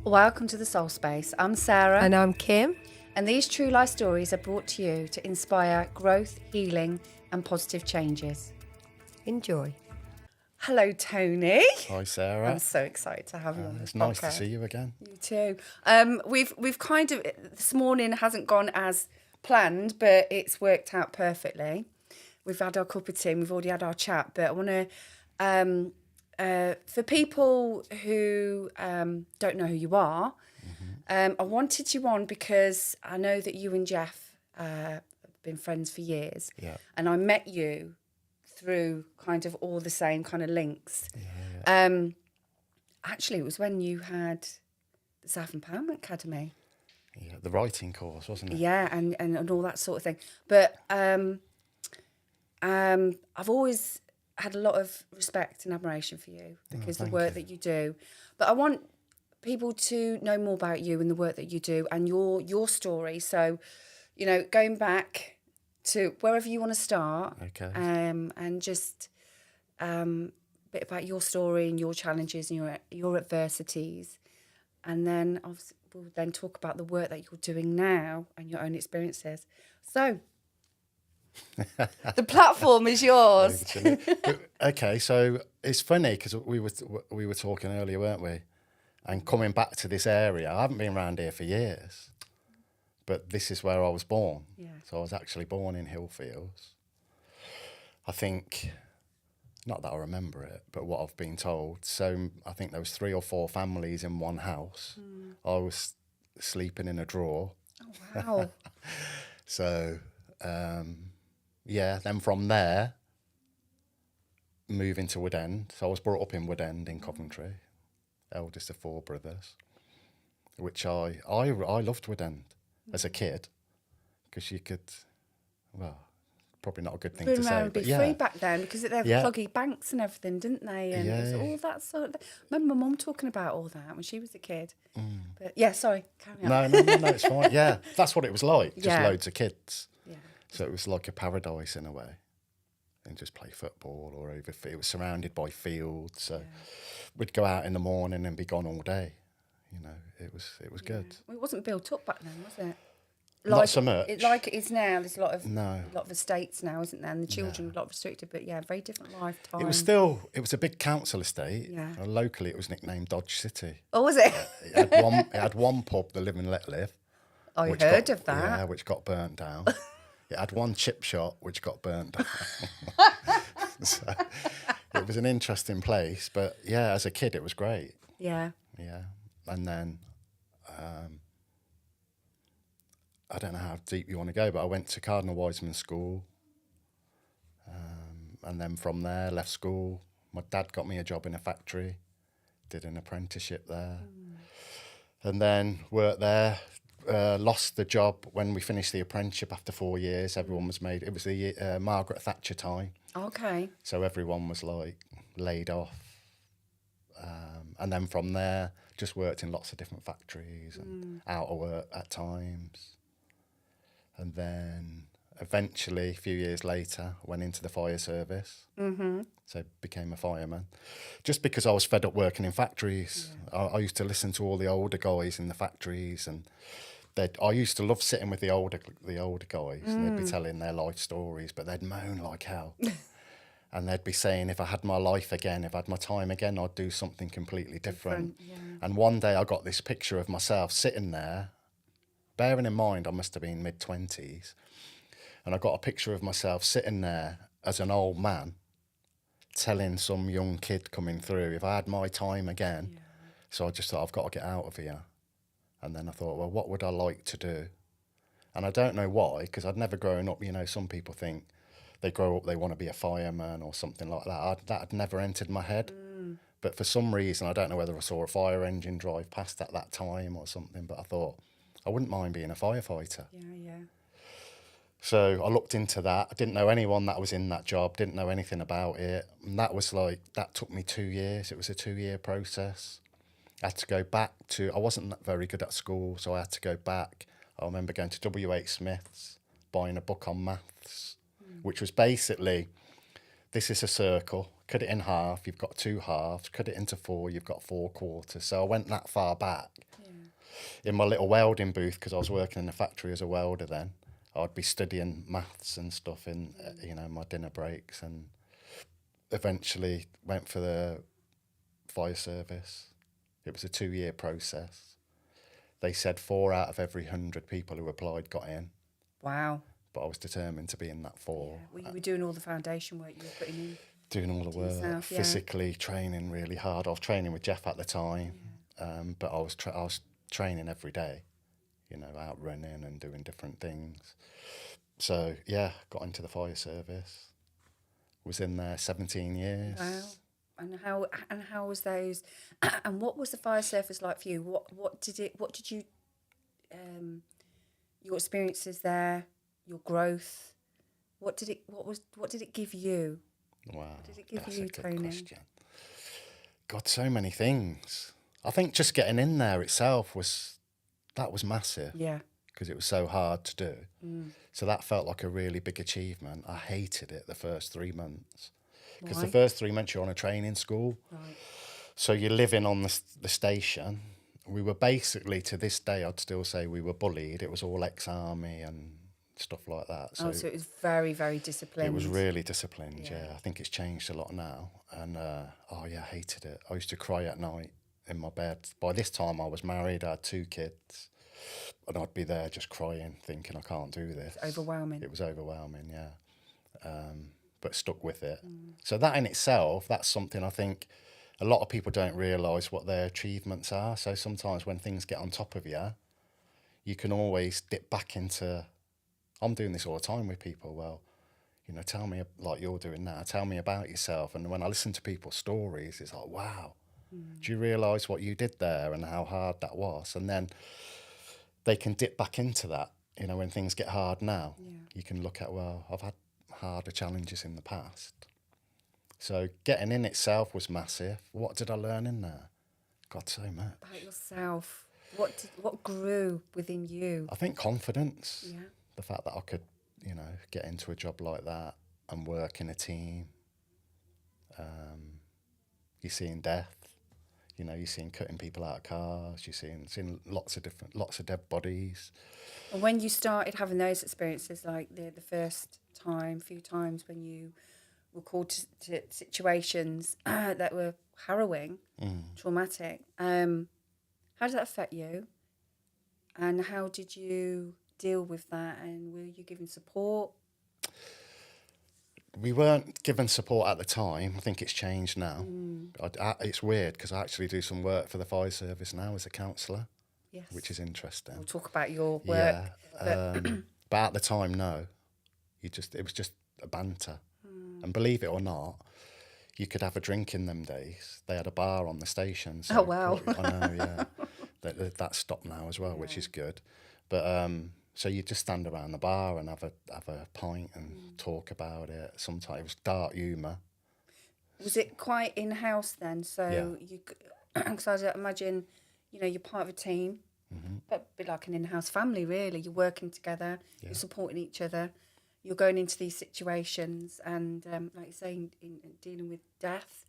Welcome to the Soul Space. I'm Sarah. And I'm Kim. And these true life stories are brought to you to inspire growth, healing, and positive changes. Enjoy. Hello, Tony. Hi, Sarah. I'm so excited to have you on this It's nice podcast. to see you again. You too. We've kind of, this morning hasn't gone as planned, but it's worked out perfectly. We've had our cup of tea, we've already had our chat, but I want to, for people who don't know who you are, I wanted you on because I know that you and Jeff have been friends for years. Yeah. And I met you through kind of all the same kind of links. Yeah. Actually, it was when you had the Self-Empowerment Academy. Yeah, the writing course, wasn't it? Yeah, and all that sort of thing. But I've always had a lot of respect and admiration for you because the work that you do. But I want people to know more about you and the work that you do and your story. So, you know, going back to wherever you want to start, Okay. and just a bit about your story and your challenges and your adversities, and then obviously we'll then talk about the work that you're doing now and your own experiences. So, the platform is yours. Okay, so it's funny because we were talking earlier, weren't we? And coming back to this area, I haven't been around here for years, but this is where I was born. Yeah. So I was actually born in Hillfields. I think, not that I remember it, but what I've been told. So I think there was 3 or 4 families in one house. I was sleeping in a drawer. Oh, wow. So, then from there, moving to Woodend. So I was brought up in Woodend in Coventry, eldest of 4 brothers, which I loved Woodend as a kid because you could, well, probably not a good thing to say, Be but free back then because they had pluggy banks and everything, didn't they? And it was all that sort of. Remember my mum talking about all that when she was a kid. But yeah, sorry, carry on. No, it's fine. Yeah, that's what it was like. Just Yeah. loads of kids. Yeah. So it was like a paradise in a way. And just play football or over. It was surrounded by fields. So we'd go out in the morning and be gone all day. You know, it was good. Well, it wasn't built up back then, was it? Not so much. Like it is now. There's a lot No. of estates now, isn't there? And the children are a lot restricted, but yeah, very different lifetime. It was a big council estate. Yeah. Locally, it was nicknamed Dodge City. Oh, was it? It had one pub, the Live and Let Live. I which heard got- of that. Yeah, which got burnt down. It had one chip shop, which got burnt down. So it was an interesting place, but yeah, as a kid, it was great. Yeah. Yeah, and then I don't know how deep you want to go, but I went to Cardinal Wiseman School, and then from there left school. My dad got me a job in a factory, did an apprenticeship there, and then worked there. Lost the job when we finished the apprenticeship after 4 years. Everyone was made. It was the Margaret Thatcher time. Okay. So everyone was like laid off. And then from there, just worked in lots of different factories and out of work at times. And then eventually, a few years later, went into the fire service. Mm-hmm. So became a fireman. Just because I was fed up working in factories. Yeah. I used to listen to all the older guys in the factories, and I used to love sitting with the older guys, and they'd be telling their life stories, but they'd moan like hell. And they'd be saying, if I had my life again, if I had my time again, I'd do something completely different. Yeah. And one day I got this picture of myself sitting there, bearing in mind I must have been mid-20s, and I got a picture of myself sitting there as an old man telling some young kid coming through, if I had my time again. Yeah. So I just thought, I've got to get out of here. And then I thought, well, what would I like to do? And I don't know why, because I'd never grown up, you know, some people think they grow up, they want to be a fireman or something like that. That had never entered my head. But for some reason, I don't know whether I saw a fire engine drive past at that time or something, but I thought, I wouldn't mind being a firefighter. Yeah. So I looked into that. I didn't know anyone that was in that job, didn't know anything about it. And that took me 2 years. It was a 2-year process. I had to go back I wasn't very good at school, so I had to go back. I remember going to W.H. Smith's, buying a book on maths, which was basically, this is a circle, cut it in half, you've got 2 halves, cut it into 4, you've got 4 quarters. So I went that far back in my little welding booth, because I was working in a factory as a welder then. I'd be studying maths and stuff in, my dinner breaks, and eventually went for the fire service. It was a 2-year process. They said 4 out of every 100 people who applied got in. Wow. But I was determined to be in that 4. Yeah. Well, you were doing all the foundation work you were putting in. Doing all the work, yourself, physically training really hard. I was training with Jeff at the time, but I was training every day, out running and doing different things. So, got into the fire service. Was in there 17 years. Wow. And how was those? And what was the fire service like for you? What did you your experiences there, your growth? What did it give you? Wow. What did it give that's you, a good Tony? question. God, so many things. I think just getting in there itself was massive. Yeah. Because it was so hard to do. So that felt like a really big achievement. I hated it the first 3 months. Because the first 3 months you're on a training school. Right. So you're living on the station. We were basically, to this day, I'd still say we were bullied. It was all ex-army and stuff like that. So it was very, very disciplined. It was really disciplined, yeah. I think it's changed a lot now. And, I hated it. I used to cry at night in my bed. By this time I was married, I had 2 kids. And I'd be there just crying, thinking, I can't do this. It's overwhelming. It was overwhelming, yeah. But stuck with it. So that in itself, that's something I think a lot of people don't realise what their achievements are. So sometimes when things get on top of you, you can always dip back into, I'm doing this all the time with people, well, tell me, like you're doing now, tell me about yourself. And when I listen to people's stories, it's like, wow, do you realise what you did there and how hard that was? And then they can dip back into that, when things get hard now. Yeah. You can look at, well, I've had harder challenges in the past. So getting in itself was massive. What did I learn in there? God, so much. About yourself. What grew within you? I think confidence. Yeah. The fact that I could, get into a job like that and work in a team. You're seeing death. You're seeing cutting people out of cars. You're seeing lots of dead bodies. And when you started having those experiences, like the few times when you were called to situations that were harrowing, traumatic, how did that affect you? And how did you deal with that? And were you given support? We weren't given support at the time. I think it's changed now. It's weird because I actually do some work for the fire service now as a councillor, yes, which is interesting. We'll talk about your work. Yeah, but at the time, no. It was just a banter. And believe it or not, you could have a drink in them days. They had a bar on the station. So oh, wow. I know, yeah. That's stopped now as well, which is good. But so you just stand around the bar and have a pint and talk about it. Sometimes it was dark humour. Was it quite in-house then? So you, because I imagine, you're part of a team, but a bit like an in-house family, really. You're working together, you're supporting each other, you're going into these situations, and like you're saying, in dealing with death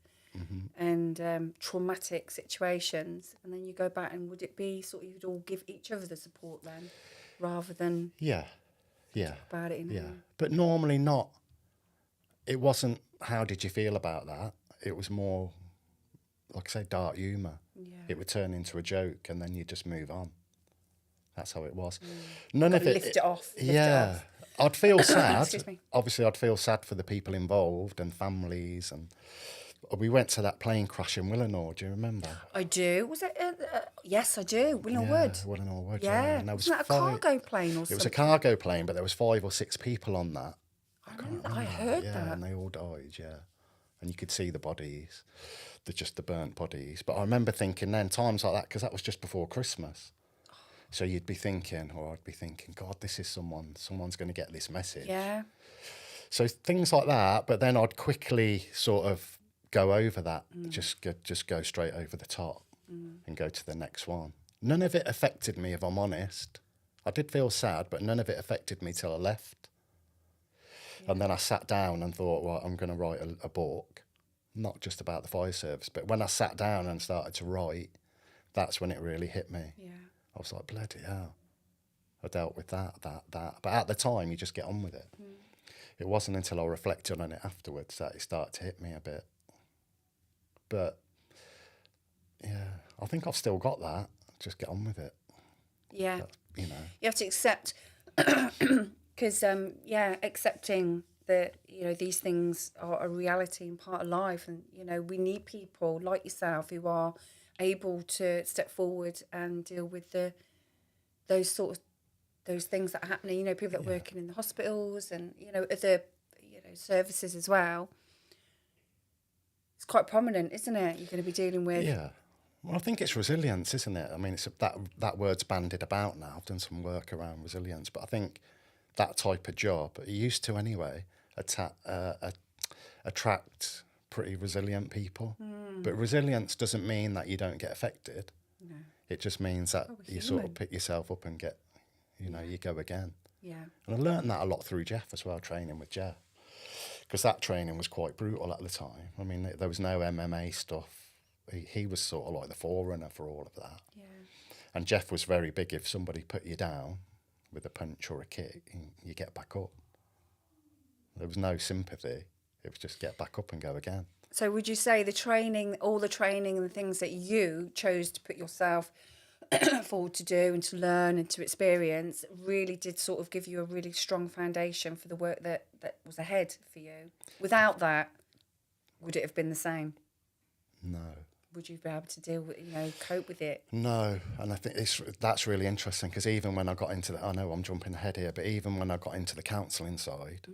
and traumatic situations, and then you go back, and would it be sort of you'd all give each other the support then, rather than talk about it but normally not. It wasn't how did you feel about that, it was more like I say, dark humour. It would turn into a joke and then you just move on. That's how it was. None of it lift it off. I'd feel sad. Excuse me. Obviously I'd feel sad for the people involved and families, and we went to that plane crash in Willenhall, do you remember? I do. Was it? Yes, I do. Willenhall Wood. Willenhall Wood, yeah. And there Wasn't that a cargo plane or something? It was a cargo plane, but there was 5 or 6 people on that. I heard that. Yeah, and they all died, And you could see the bodies, the burnt bodies. But I remember thinking then, times like that, because that was just before Christmas. So you'd be thinking, or I'd be thinking, God, this is someone's going to get this message. Yeah. So things like that, but then I'd quickly sort of go over that, just go straight over the top and go to the next one. None of it affected me, if I'm honest. I did feel sad, but none of it affected me till I left. Yeah. And then I sat down and thought, right, I'm going to write a book not just about the fire service. But when I sat down and started to write, that's when it really hit me. Yeah. I was like, bloody hell. I dealt with that. But at the time, you just get on with it. It wasn't until I reflected on it afterwards that it started to hit me a bit. But, yeah, I think I've still got that. Just get on with it. Yeah. But, you know. You have to accept, because, accepting that, you know, these things are a reality and part of life. And, you know, we need people like yourself who are able to step forward and deal with those things that are happening, you know, people that are working in the hospitals and, you know, other, you know, services as well. It's quite prominent, isn't it? You're going to be dealing with... Yeah. Well, I think it's resilience, isn't it? I mean, it's that word's bandied about now. I've done some work around resilience, but I think that type of job, it used to anyway, attract pretty resilient people. But resilience doesn't mean that you don't get affected. No. It just means that you sort of pick yourself up and get, you know, you go again. Yeah. And I learned that a lot through Jeff as well, training with Jeff. Because that training was quite brutal at the time. I mean, there was no MMA stuff. He was sort of like the forerunner for all of that. Yeah. And Jeff was very big. If somebody put you down with a punch or a kick, you get back up. There was no sympathy. It was just get back up and go again. So would you say all the training and the things that you chose to put yourself forward to do and to learn and to experience really did sort of give you a really strong foundation for the work that was ahead for you? Without that, would it have been the same? No. Would you be able to deal with, you know, cope with it? No, and I think that's really interesting because even when I got into I know I'm jumping ahead here, but even when I got into the counselling side,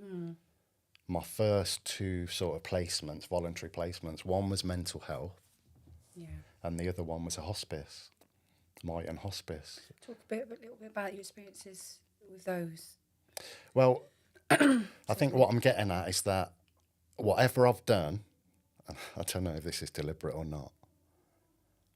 my first two sort of placements, voluntary placements, one was mental health, and the other one was a hospice, Mighton Hospice. Talk a little bit about your experiences with those. Well, I think what I'm getting at is that whatever I've done, I don't know if this is deliberate or not,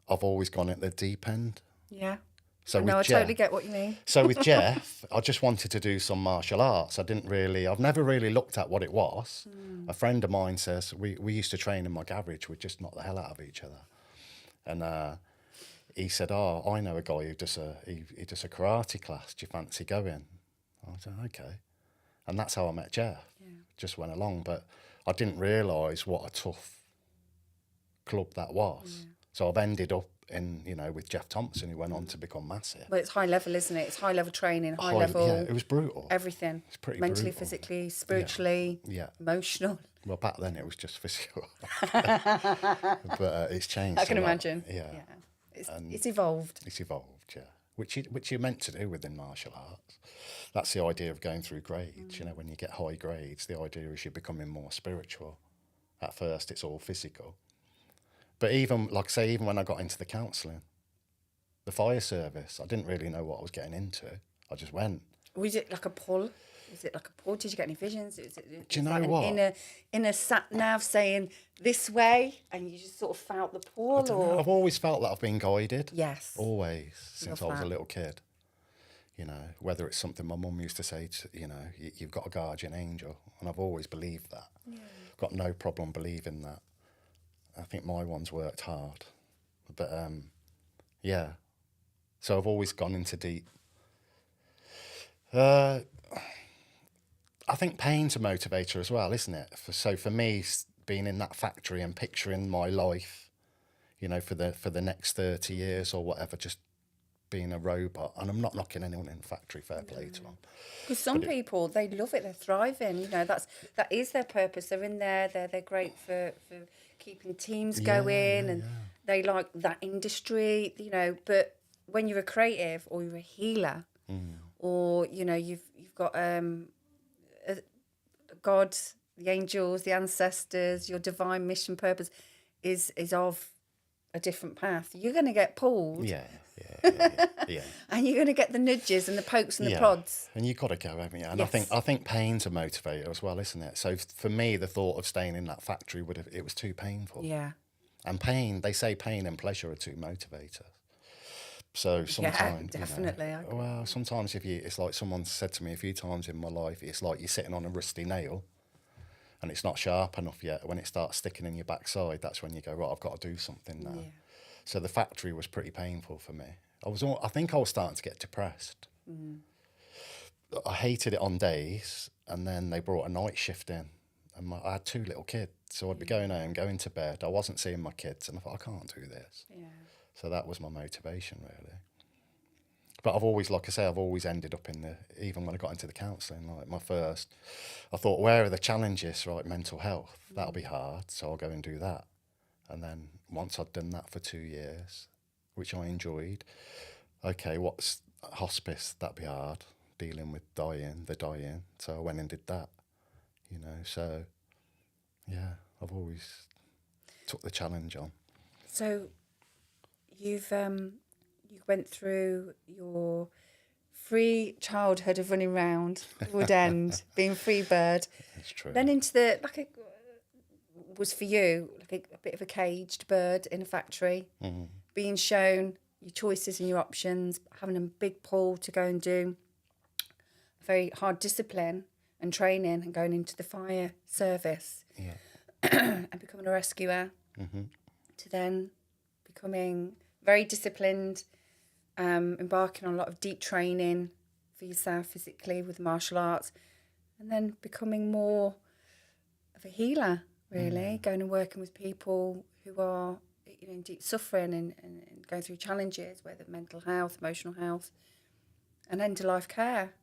I've always gone at the deep end. Yeah. So I totally get what you mean. So with Jeff, I just wanted to do some martial arts. I've never really looked at what it was. A friend of mine says, we used to train in my garage, we'd just knock the hell out of each other. And he said, I know a guy who does he does a karate class. Do you fancy going? I said, okay. And that's how I met Jeff. Yeah. Just went along. But I didn't realise what a tough club that was. Yeah. So I've ended up with Jeff Thompson, who went on to become massive. Well, it's high level, isn't it? It's high level training, high level. Yeah, it was brutal. Everything. It's pretty mentally, brutal. physically, spiritually, emotional. Well, back then it was just physical, but it's changed. I can imagine. Yeah. It's evolved. It's evolved, yeah. Which you're meant to do within martial arts. That's the idea of going through grades. You know, when you get high grades, the idea is you're becoming more spiritual. At first, it's all physical. But even when I got into the counselling, the fire service, I didn't really know what I was getting into. I just went. Was it like a pull? Was it like a pull? Did you get any visions? Do you know what? In a sat nav saying this way, and you just sort of felt the pull? Or I've always felt that I've been guided. Yes. Always, since I was a little kid. You know, whether it's something my mum used to say, you've got a guardian angel. And I've always believed that. Yeah. Got no problem believing that. I think my one's worked hard. But, yeah. So I've always gone into deep. I think pain's a motivator as well, isn't it? So for me, being in that factory and picturing my life, for the next 30 years or whatever, just being a robot. And I'm not knocking anyone in the factory, fair play to them. Because some people, they love it, they're thriving. That is their purpose. They're in there, they're great for keeping teams going, and they like that industry, but when you're a creative or you're a healer, or you've got God, the angels, the ancestors, your divine mission purpose is of a different path, you're going to get pulled. Yeah. And you're going to get the nudges and the pokes and the prods. And you've got to go, haven't you? And yes. I think pain's a motivator as well, isn't it? So for me, the thought of staying in that factory it was too painful. Yeah. And they say pain and pleasure are two motivators. So sometimes, definitely. Well, sometimes it's like someone said to me a few times in my life, it's like you're sitting on a rusty nail, and it's not sharp enough yet. When it starts sticking in your backside, that's when you go, right, I've got to do something now. Yeah. So the factory was pretty painful for me. I think I was starting to get depressed. I hated it on days, and then they brought a night shift in, and I had 2 little kids, so I'd be going home, going to bed. I wasn't seeing my kids, and I thought, I can't do this. Yeah. So that was my motivation, really. But I've always, like I say, I've always ended up in even when I got into the counselling, like I thought, where are the challenges, right? Mental health, that'll be hard, so I'll go and do that. And then once I'd done that for 2 years, which I enjoyed, okay, what's hospice? That'd be hard, dealing with the dying. So I went and did that, so yeah, I've always took the challenge on. So you went through your free childhood of running around Wood End, being free bird. It's true. Then into was for you like a bit of a caged bird in a factory, being shown your choices and your options, having a big pull to go and do a very hard discipline and training, and going into the fire service, and becoming a rescuer, to then becoming very disciplined, embarking on a lot of deep training for yourself physically with martial arts, and then becoming more of a healer, really, going and working with people who are in deep suffering and going through challenges, whether mental health, emotional health, and end-of-life care.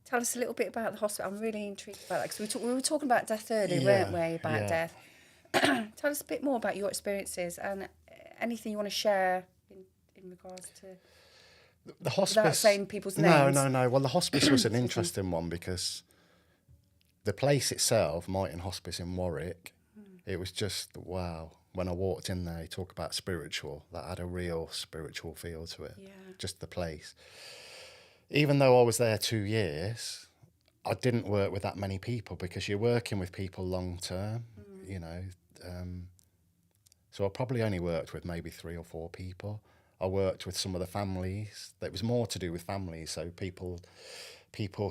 Tell us a little bit about the hospital. I'm really intrigued about that, because we were talking about death earlier, weren't we, about death. Tell us a bit more about your experiences and anything you want to share in regards to the hospice. Without saying people's names. No. Well, the hospice was an interesting one, because the place itself, Mighton Hospice in Warwick, it was just, wow. When I walked in there, you talk about spiritual, that had a real spiritual feel to it, just the place. Even though I was there 2 years, I didn't work with that many people, because you're working with people long term, so I probably only worked with maybe 3 or 4 people. I worked with some of the families. That was more to do with families, so people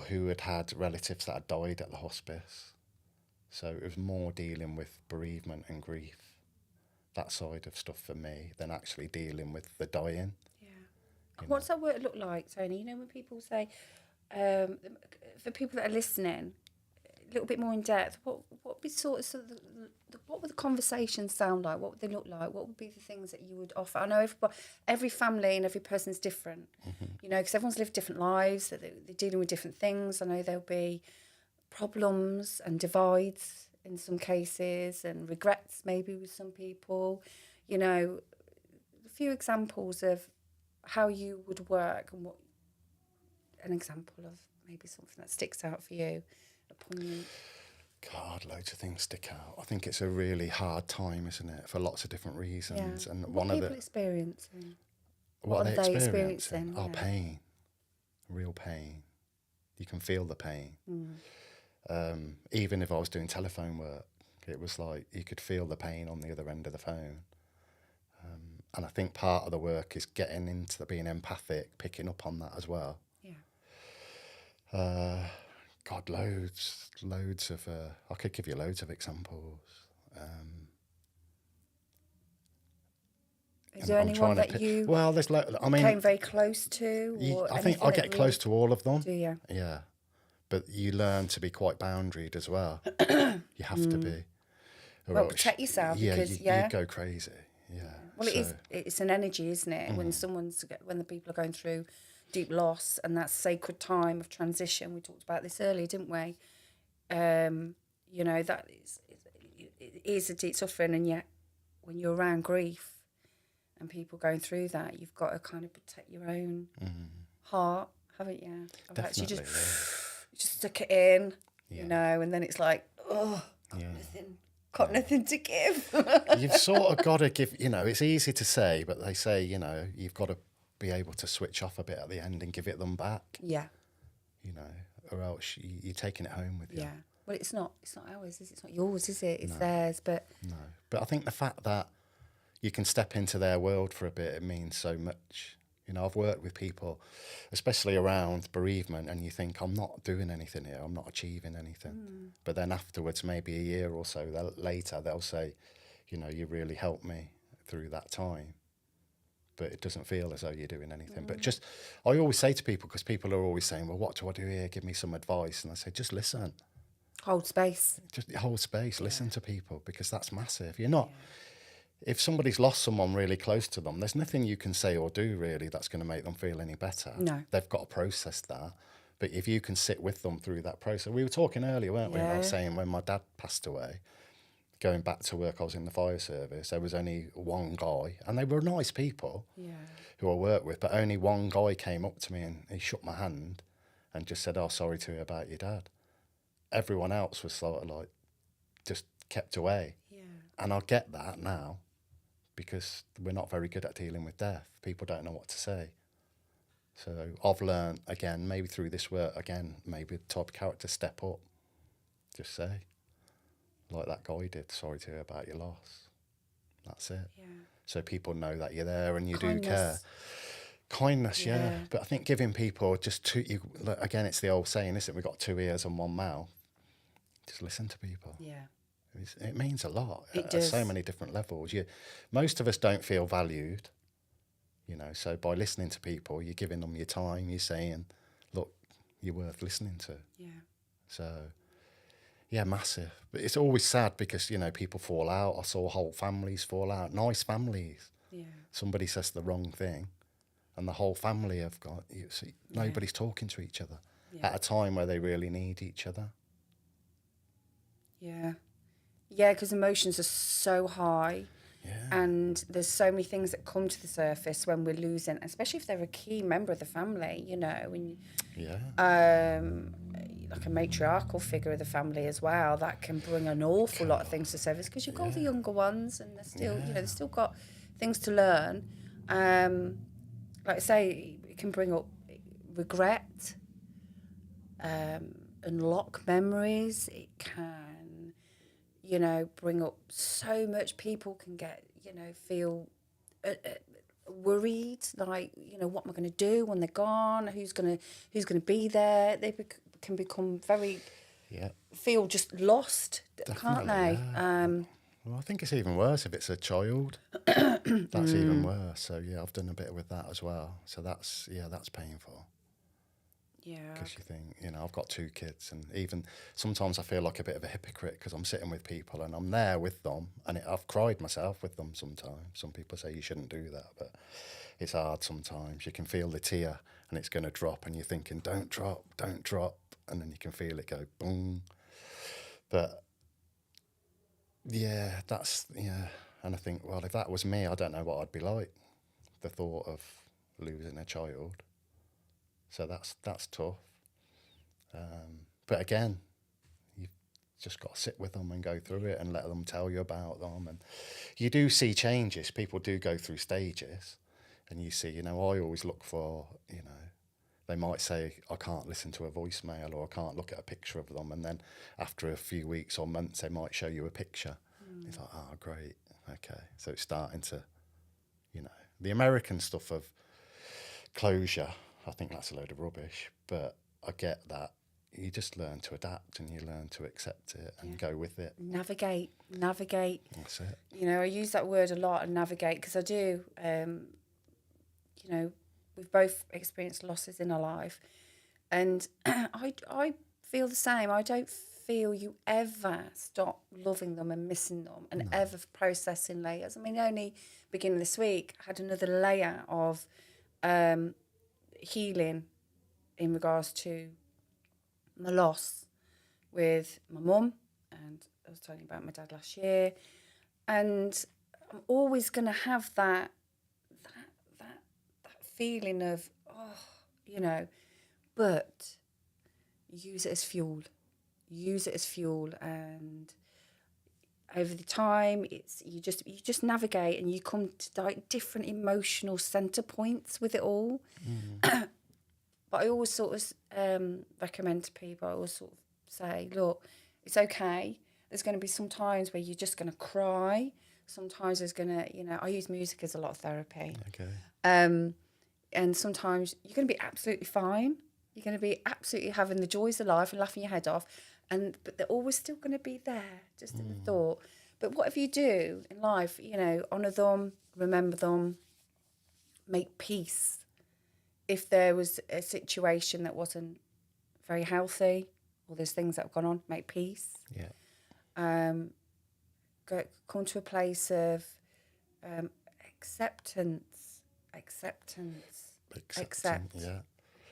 who had relatives that had died at the hospice. So it was more dealing with bereavement and grief, that side of stuff for me, than actually dealing with the dying. What's that word look like, Tony? When people say, for people that are listening, a little bit more in depth, what would be what would the conversations sound like? What would they look like? What would be the things that you would offer? I know every family and every person's different, because everyone's lived different lives, that they're dealing with different things. I know there'll be problems and divides in some cases, and regrets maybe with some people. A few examples of how you would work, and what an example of maybe something that sticks out for you upon you. God, loads of things stick out. I think it's a really hard time, isn't it, for lots of different reasons. And what one of people the experiencing? what are they experiencing? Oh, pain, real pain. You can feel the pain. Even if I was doing telephone work, it was like you could feel the pain on the other end of the phone. And I think part of the work is getting into being empathic, picking up on that as well. God, loads of. I could give you loads of examples. Is there anyone that you came very close to? Or I think I get close to all of them. Do you? Yeah, but you learn to be quite boundaried as well. You have to be. Well, protect yourself, because you go crazy. Yeah. Well, it's an energy, isn't it? When the people are going through deep loss, and that sacred time of transition. We talked about this earlier, didn't we? That is a deep suffering, and yet when you're around grief and people going through that, you've got to kind of protect your own heart, haven't you? Definitely. You just stick it in, and then it's like, got nothing to give. You've sort of got to give, it's easy to say, but they say, you've got to be able to switch off a bit at the end and give it them back. Yeah. Or else you're taking it home with you. Yeah. Well, it's not ours, is it? It's not yours, is it? It's theirs, but... No. But I think the fact that you can step into their world for a bit, it means so much. You know, I've worked with people, especially around bereavement, and you think, I'm not doing anything here, I'm not achieving anything. But then afterwards, maybe a year or so later, they'll say, you know, you really helped me through that time. But it doesn't feel as though you're doing anything. But just, I always say to people, because people are always saying, well, what do I do here? Give me some advice. And I say, just listen. Hold space. Just hold space, listen to people, because that's massive. You're not, if somebody's lost someone really close to them, there's nothing you can say or do really that's going to make them feel any better. No. They've got to process that. But if you can sit with them through that process, we were talking earlier, weren't we? And I was saying when my dad passed away, going back to work, I was in the fire service, there was only one guy, and they were nice people who I worked with, but only one guy came up to me and he shook my hand and just said, oh, sorry to hear about your dad. Everyone else was sort of like, just kept away. Yeah. And I get that now, because we're not very good at dealing with death. People don't know what to say. So I've learned, again, maybe through this work, again, maybe the type of character, step up, just say. Like that guy did, sorry to hear about your loss. That's it. Yeah. So people know that you're there and you do care. Kindness, yeah. But I think giving people just again, it's the old saying, isn't it? We've got 2 ears and 1 mouth. Just listen to people. Yeah. It means a lot. It does. At so many different levels. Most of us don't feel valued, you know, so by listening to people, you're giving them your time, you're saying, look, you're worth listening to. Yeah. So... yeah, massive. But it's always sad because, you know, people fall out. I saw whole families fall out, nice families. Yeah. Somebody says the wrong thing and the whole family have got, nobody's talking to each other at a time where they really need each other. Yeah. Yeah, because emotions are so high. Yeah. And there's so many things that come to the surface when we're losing, especially if they're a key member of the family, you know. And, like a matriarchal figure of the family as well, that can bring an awful lot of things to surface, because you've got the younger ones and they're still, you know, they've still got things to learn. Like I say, it can bring up regret, unlock memories. It can, you know, bring up so much. People can get, you know, feel worried, like, you know, what am I going to do when they're gone? Who's going to be there? They can become very feel just lost. Definitely, can't they? Yeah. Well, I think it's even worse if it's a child. That's even worse. So yeah, I've done a bit with that as well. So that's painful. Yeah. Because you think, you know, I've got 2 kids, and even sometimes I feel like a bit of a hypocrite because I'm sitting with people and I'm there with them, and I've cried myself with them sometimes. Some people say you shouldn't do that, but it's hard sometimes. You can feel the tear and it's going to drop, and you're thinking, don't drop, and then you can feel it go boom. But yeah, and I think, well, if that was me, I don't know what I'd be like. The thought of losing a child. So that's tough. But again, you've just got to sit with them and go through it and let them tell you about them. And you do see changes. People do go through stages, and you see, you know, I always look for, you know, they might say, I can't listen to a voicemail, or I can't look at a picture of them. And then after a few weeks or months, they might show you a picture. It's like, oh, great. Okay. So it's starting to, you know, the American stuff of closure, I think that's a load of rubbish, but I get that. You just learn to adapt and you learn to accept it and go with it. Navigate. That's it. You know, I use that word a lot, and navigate, because I do, you know, we've both experienced losses in our life, and I feel the same. I don't feel you ever stop loving them and missing them and ever processing layers. I mean, only beginning of this week, I had another layer of healing in regards to my loss with my mum, and I was telling you about my dad last year, and I'm always going to have that feeling of, oh, you know, but use it as fuel, and over the time, it's you just navigate, and you come to like different emotional center points with it all. But I always sort of recommend to people, I always sort of say, look, it's okay. There's going to be some times where you're just going to cry. Sometimes there's going to, you know, I use music as a lot of therapy. Okay. And sometimes you're going to be absolutely fine. You're going to be absolutely having the joys of life and laughing your head off. But they're always still going to be there, just in the thought. But whatever you do in life, you know, honour them, remember them, make peace. If there was a situation that wasn't very healthy, or there's things that have gone on, make peace. Yeah. Come to a place of acceptance. Accept. Yeah.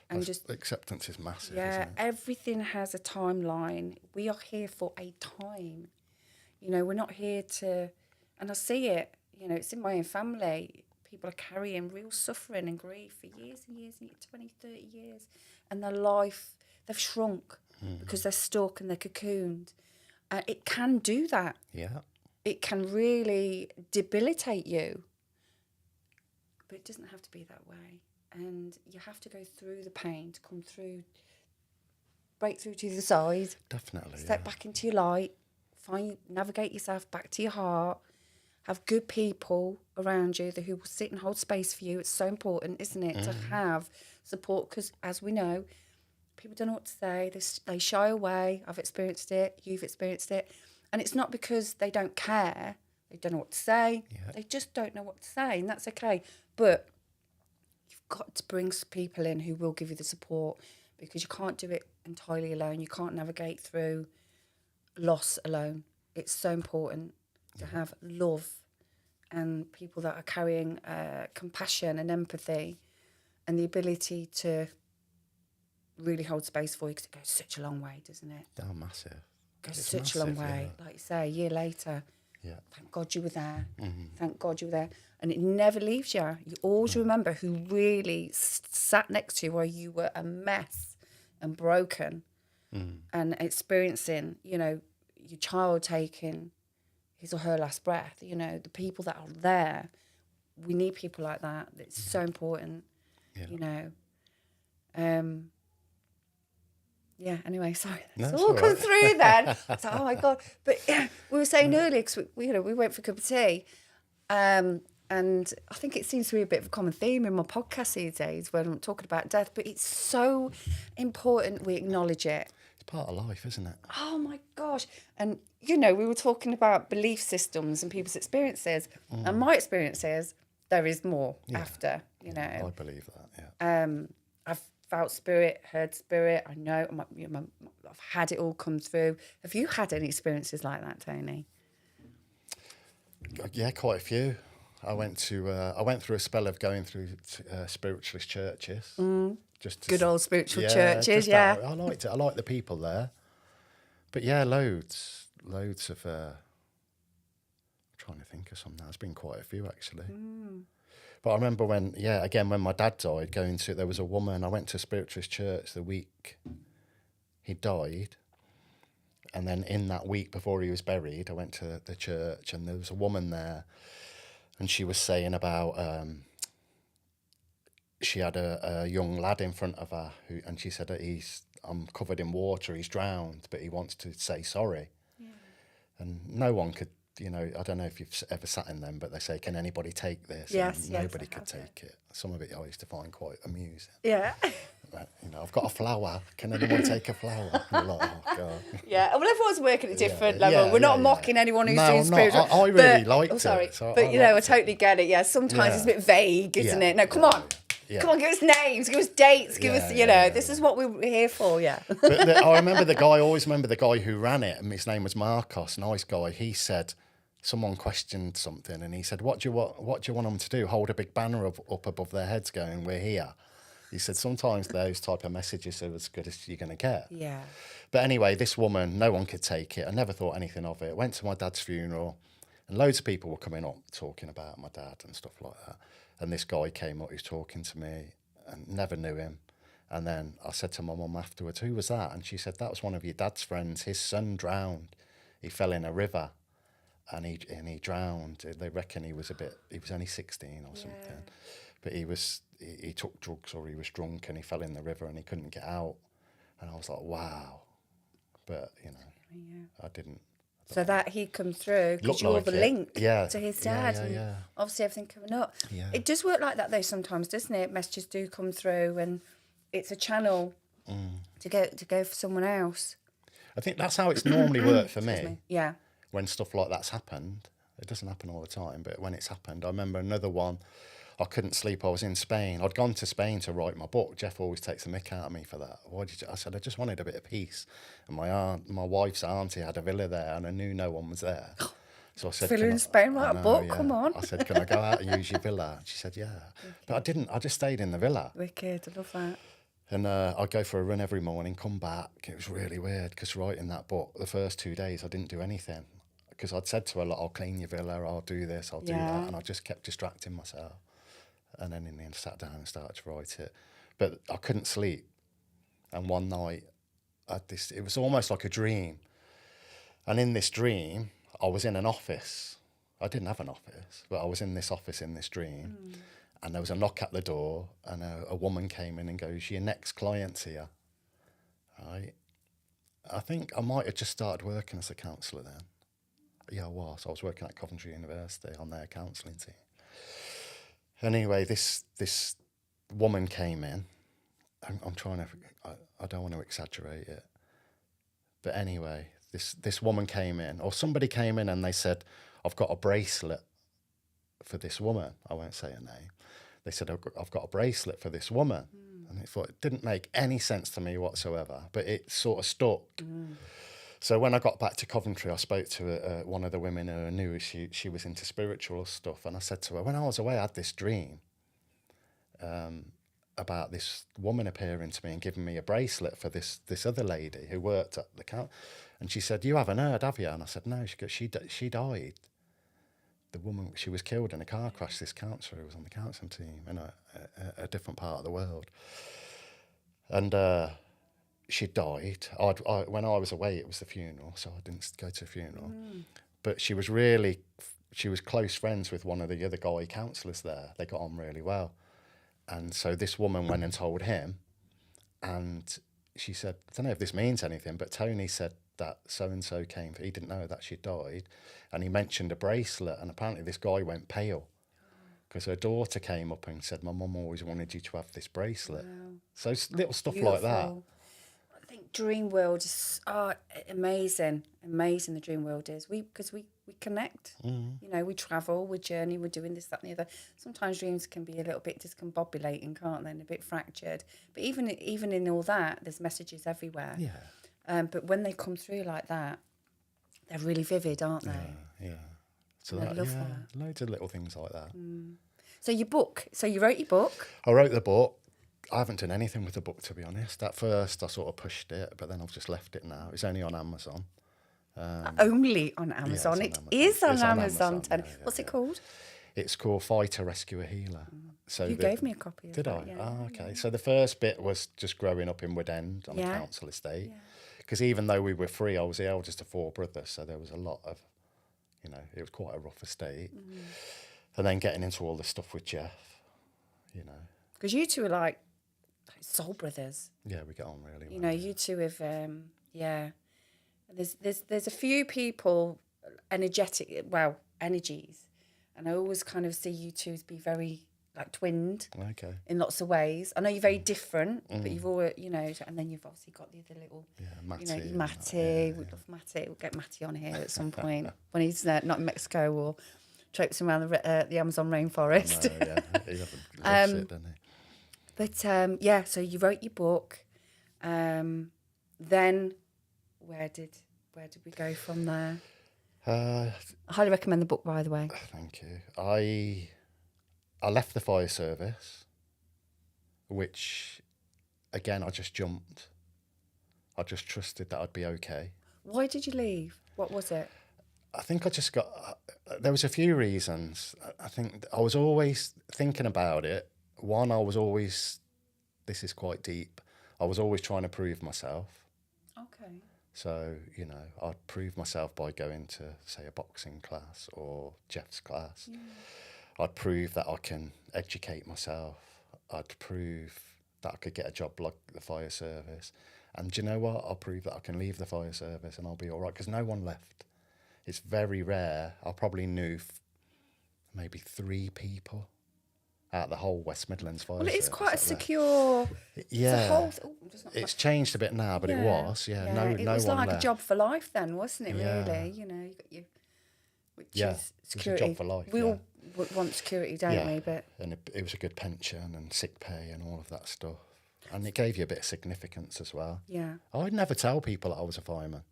And just acceptance is massive. yeah, Isn't it? everything has a timeline. We are here for a time. You know, we're not here to, and I see it, you know, it's in my own family. People are carrying real suffering and grief for years and years, 20, 30 years. And their life, they've shrunk because they're stuck and they're cocooned. It can do that. Yeah. It can really debilitate you. But it doesn't have to be that way. And you have to go through the pain to come through, break through to the side. Definitely. Step back into your light, navigate yourself back to your heart. Have good people around you who will sit and hold space for you. It's so important, isn't it, to have support? Because as we know, people don't know what to say. They shy away. I've experienced it. You've experienced it. And it's not because they don't care. They don't know what to say. Yeah. They just don't know what to say, and that's okay. But you've got to bring people in who will give you the support, because you can't do it entirely alone. You can't navigate through loss alone. It's so important to have love and people that are carrying compassion and empathy and the ability to really hold space for you, because it goes such a long way, doesn't it? Oh, massive. It goes such a long way. Yeah. Like you say, a year later, thank God you were there. Thank God you were there. And it never leaves you. You always remember who really sat next to you while you were a mess and broken and experiencing, you know, your child taking his or her last breath. You know, the people that are there, we need people like that. It's so important, you know. Yeah, anyway, sorry. That's all come through then. It's like, oh my God. But yeah, we were saying earlier, because we went for a cup of tea, and I think it seems to be a bit of a common theme in my podcast these days when I'm talking about death, but it's so important we acknowledge it. It's part of life, isn't it? Oh my gosh. And, you know, we were talking about belief systems and people's experiences, and my experience is there is more after, you know. I believe that, yeah. I've felt spirit, heard spirit. I know I've had it all come through. Have you had any experiences like that, Tony? Yeah, quite a few. I went through a spell of going through spiritualist churches. Just to good old spiritual churches, yeah. I liked it. I liked the people there. But yeah, loads of. I'm trying to think of some now. There's been quite a few actually. But I remember when my dad died, there was a woman. I went to a spiritualist church the week he died. And then in that week before he was buried, I went to the church, and there was a woman there, and she was saying about she had a young lad in front of her, and she said that I'm covered in water, he's drowned, but he wants to say sorry. Yeah. And no one could, you know, I don't know if you've ever sat in them, but they say, can anybody take this? Yes, and nobody could take it. Some of it I used to find quite amusing. Yeah. You know, I've got a flower. Can anyone take a flower? And you're like, oh God. Yeah, well, everyone's working at a different level. We're not mocking anyone who's doing spiritual. I really liked it. Sorry, so but you know, I totally get it. Yeah, sometimes it's a bit vague, isn't it? No, come on. Yeah. Come on, give us names, give us dates, give us, this is what we're here for, yeah. But I always remember the guy who ran it, and his name was Marcos, nice guy. He said, someone questioned something, and he said, what do you want them to do? Hold a big banner up above their heads going, we're here. He said, sometimes those type of messages are as good as you're going to get. Yeah. But anyway, this woman, no one could take it. I never thought anything of it. Went to my dad's funeral, and loads of people were coming up talking about my dad and stuff like that. And this guy came up, he was talking to me, and never knew him. And then I said to my mum afterwards, who was that? And she said, that was one of your dad's friends. His son drowned. He fell in a river, and he drowned. They reckon he was only 16 or something. But he took drugs, or he was drunk, and he fell in the river and he couldn't get out. And I was like, wow. But, you know, I didn't So that he'd come through because Looked you're like the it. link Yeah. to his Yeah, dad. yeah, and yeah. obviously everything coming up. Yeah. It does work like that though sometimes, doesn't it? Messages do come through and it's a channel to go for someone else. I think that's how it's normally worked for Excuse me. me. Yeah. When stuff like that's happened. It doesn't happen all the time, but when it's happened, I remember another one. I couldn't sleep. I was in Spain. I'd gone to Spain to write my book. Jeff always takes the mick out of me for that. Why did you? I said I just wanted a bit of peace. And my wife's auntie had a villa there, and I knew no one was there. So I said, Villa "Can in I-" Spain, I write a know, book. yeah. Come on. I said, "Can I go out and use your villa?" She said, "Yeah," but I didn't. I just stayed in the villa. Wicked. I love that. And I'd go for a run every morning, come back. It was really weird because writing that book, the first 2 days, I didn't do anything. Because I'd said to her, like, I'll clean your villa, I'll do this, I'll do that. And I just kept distracting myself. And then in the end, sat down and started to write it. But I couldn't sleep. And one night, I had this, it was almost like a dream. And in this dream, I was in an office. I didn't have an office, but I was in this office in this dream. And there was a knock at the door, and a woman came in and goes, "Your next client's here." Right? I think I might have just started working as a counsellor then. Yeah, I was. I was working at Coventry University on their counselling team. Anyway, this woman came in. I'm trying to. I don't want to exaggerate it, but anyway, this woman came in, or somebody came in, and they said, "I've got a bracelet for this woman." I won't say her name. They said, "I've got a bracelet for this woman," and it didn't make any sense to me whatsoever, but it sort of stuck. So when I got back to Coventry, I spoke to one of the women who I knew. She was into spiritual stuff, and I said to her, when I was away, I had this dream about this woman appearing to me and giving me a bracelet for this other lady who worked at the count. And she said, "You haven't heard, have you?" And I said, "No." She goes, she died. The woman, she was killed in a car crash. This counsellor who was on the counselling team in a different part of the world, and she died. When I was away, it was the funeral, so I didn't go to the funeral. But she was close friends with one of the other guy counsellors there. They got on really well. And so this woman went and told him, and she said, I don't know if this means anything, but Tony said that so-and-so came, he didn't know that she died, and he mentioned a bracelet, and apparently this guy went pale because her daughter came up and said, "My mum always wanted you to have this bracelet." Wow. So little stuff like that. I think dream world is amazing. Amazing the dream world is. Because we connect. You know, we travel, we journey, we're doing this, that and the other. Sometimes dreams can be a little bit discombobulating, can't they? And a bit fractured. But even in all that, there's messages everywhere. Yeah. But when they come through like that, they're really vivid, aren't they? Yeah. So I love that. Loads of little things like that. So your book. So you wrote your book. I wrote the book. I haven't done anything with the book, to be honest. At first, I sort of pushed it, but then I've just left it now. It's only on Amazon. Only on Amazon. It's It on is Amazon. on It's on Amazon. Amazon, yeah, What's it called? It's called Fighter, Rescuer, Healer. So You gave me a copy of Did that, I? yeah. Oh, okay. So the first bit was just growing up in Wood End on a Yeah. council estate. Because even though we were three, I was the eldest of four brothers, so there was a lot of, it was quite a rough estate. And then getting into all the stuff with Jeff, Because you two are like soul brothers. Yeah, we get on really well. You know, you two have, There's a few people, energies, and I always kind of see you two as be very like twinned. Okay. In lots of ways. I know you're very different, but you've always, and then you've obviously got the other little, Matty. Matty. We love Matty. We'll get Matty on here at some point when he's not in Mexico or traipsing around the Amazon rainforest. No, yeah, he loves it, doesn't he? But so you wrote your book. Then where did we go from there? I highly recommend the book, by the way. Thank you. I left the fire service, which, again, I just jumped. I just trusted that I'd be okay. Why did you leave? What was it? I think I just got... there was a few reasons. I think I was always thinking about it. One, I was always... This is quite deep. I was always trying to prove myself. Okay. So, I'd prove myself by going to, say, a boxing class or Jeff's class. Yeah. I'd prove that I can educate myself. I'd prove that I could get a job like the fire service. And do you know what? I'll prove that I can leave the fire service and I'll be all right, because no one left. It's very rare. I probably knew maybe 3 people out of the whole West Midlands fire Well, it is service quite a up there. secure. Yeah. It's a whole. Just not It's changed a bit now, but it was. Yeah, no it was one like left. a job for life then, wasn't it? Yeah. Really, you know, you got your, which Yeah, is it was a security. job for life, We yeah. all want security, don't we? But And it was a good pension and sick pay and all of that stuff. And it gave you a bit of significance as well. yeah, I'd never tell people that I was a fireman.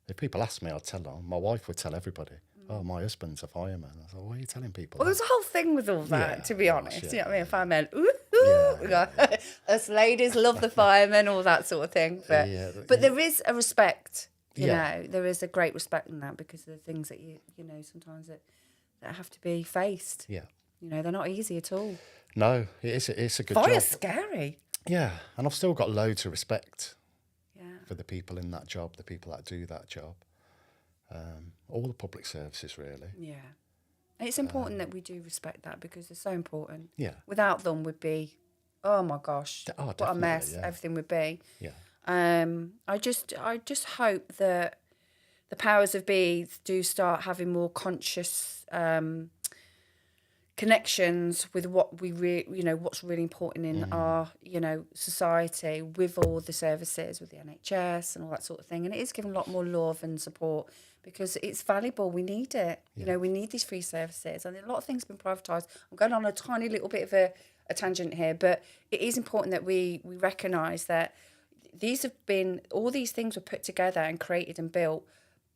If people asked me, I'd tell them. My wife would tell everybody, oh, my husband's a fireman. I thought, why are you telling people well, that? there's a whole thing with all that, Yeah, to be of honest. course, You know yeah. what I mean? Firemen, ooh, us ladies love the firemen, all that sort of thing. But Yeah, there is a respect. You Yeah. know, there is a great respect in that because of the things that you know sometimes that have to be faced. Yeah. You know, they're not easy at all. No, it's a good Fire's job. scary. Yeah, and I've still got loads of respect Yeah. for the people in that job, the people that do that job. All the public services, really. Yeah. And it's important that we do respect that because they're so important. Yeah. Without them would be, oh my gosh, Oh, what a definitely, mess yeah. everything would be. Yeah. I just hope that the powers of be do start having more conscious connections with what what's really important in our society, with all the services, with the NHS and all that sort of thing. And it is given a lot more love and support because it's valuable. We need it. You know, we need these free services, and a lot of things have been privatised. I'm going on a tiny little bit of a tangent here, but it is important that we recognise that all these things were put together and created and built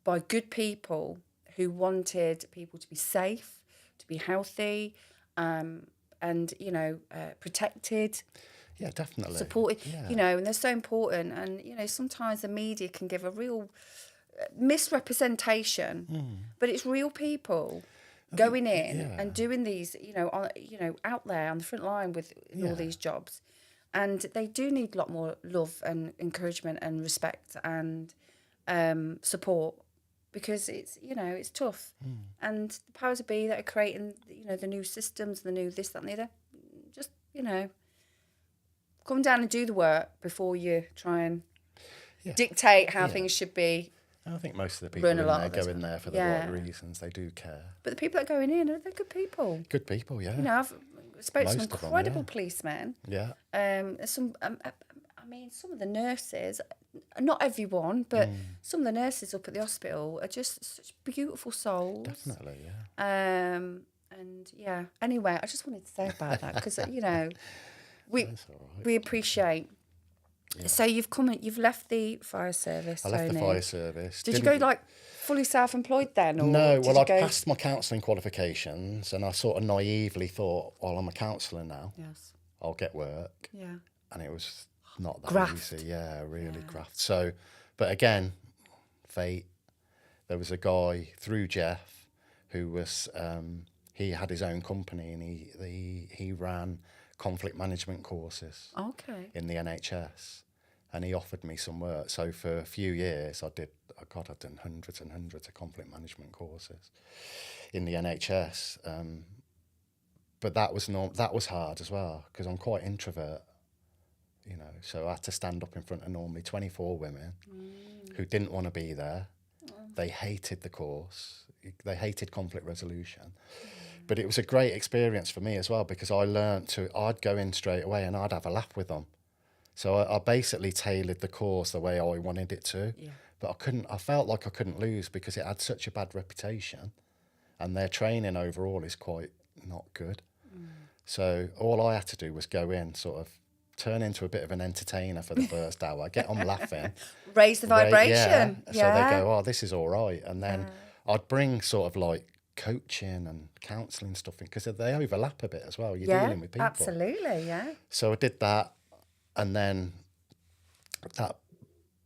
by good people who wanted people to be safe, to be healthy, and protected, Yeah, definitely. supported. Yeah. And they're so important. And sometimes the media can give a real misrepresentation, but it's real people going in and doing these, out there on the front line with all these jobs, and they do need a lot more love and encouragement and respect and support. Because it's it's tough, and the powers that be that are creating the new systems, the new this, that, and the other, just come down and do the work before you try and dictate how things should be. I think most of the people in there go in there for the right reasons. They do care. But the people that are going in, they're good people. Good people, yeah. I've spoken to some Most of them, incredible yeah. policemen. Yeah. Some of the nurses, not everyone, but some of the nurses up at the hospital are just such beautiful souls. Definitely, yeah. Anyway, I just wanted to say about that because That's all right. we appreciate. Yeah. So you've left the fire service. I left the Tony. fire service. Did you go fully self-employed then? Or No, did well, you I go... passed my counselling qualifications and I sort of naively thought, well, I'm a counsellor now. Yes. I'll get work. Yeah. And it was not that Graft. easy. Yeah, really graft. So, but again, fate. There was a guy through Jeff who was, he had his own company and he ran conflict management courses in the NHS. And he offered me some work. So for a few years, I'd done hundreds and hundreds of conflict management courses in the NHS. But that was hard as well because I'm quite introvert, So I had to stand up in front of normally 24 women who didn't want to be there. They hated the course. They hated conflict resolution. But it was a great experience for me as well because I'd go in straight away and I'd have a laugh with them. So I basically tailored the course the way I wanted it to. Yeah. But I felt like I couldn't lose because it had such a bad reputation and their training overall is quite not good. So all I had to do was go in, sort of turn into a bit of an entertainer for the first hour, get them laughing. Raise the vibration. So they go, oh, this is all right. And then I'd bring sort of like coaching and counselling stuff in because they overlap a bit as well. You're dealing with people. Absolutely, yeah. So I did that. And then that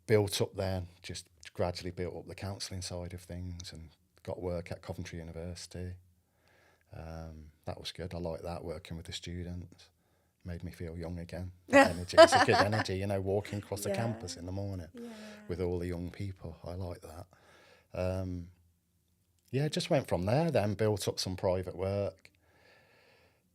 built up then, just gradually built up the counselling side of things and got work at Coventry University. That was good. I liked that, working with the students. Made me feel young again. Energy. It's a good energy, walking across the campus in the morning with all the young people. I like that. Just went from there then, built up some private work.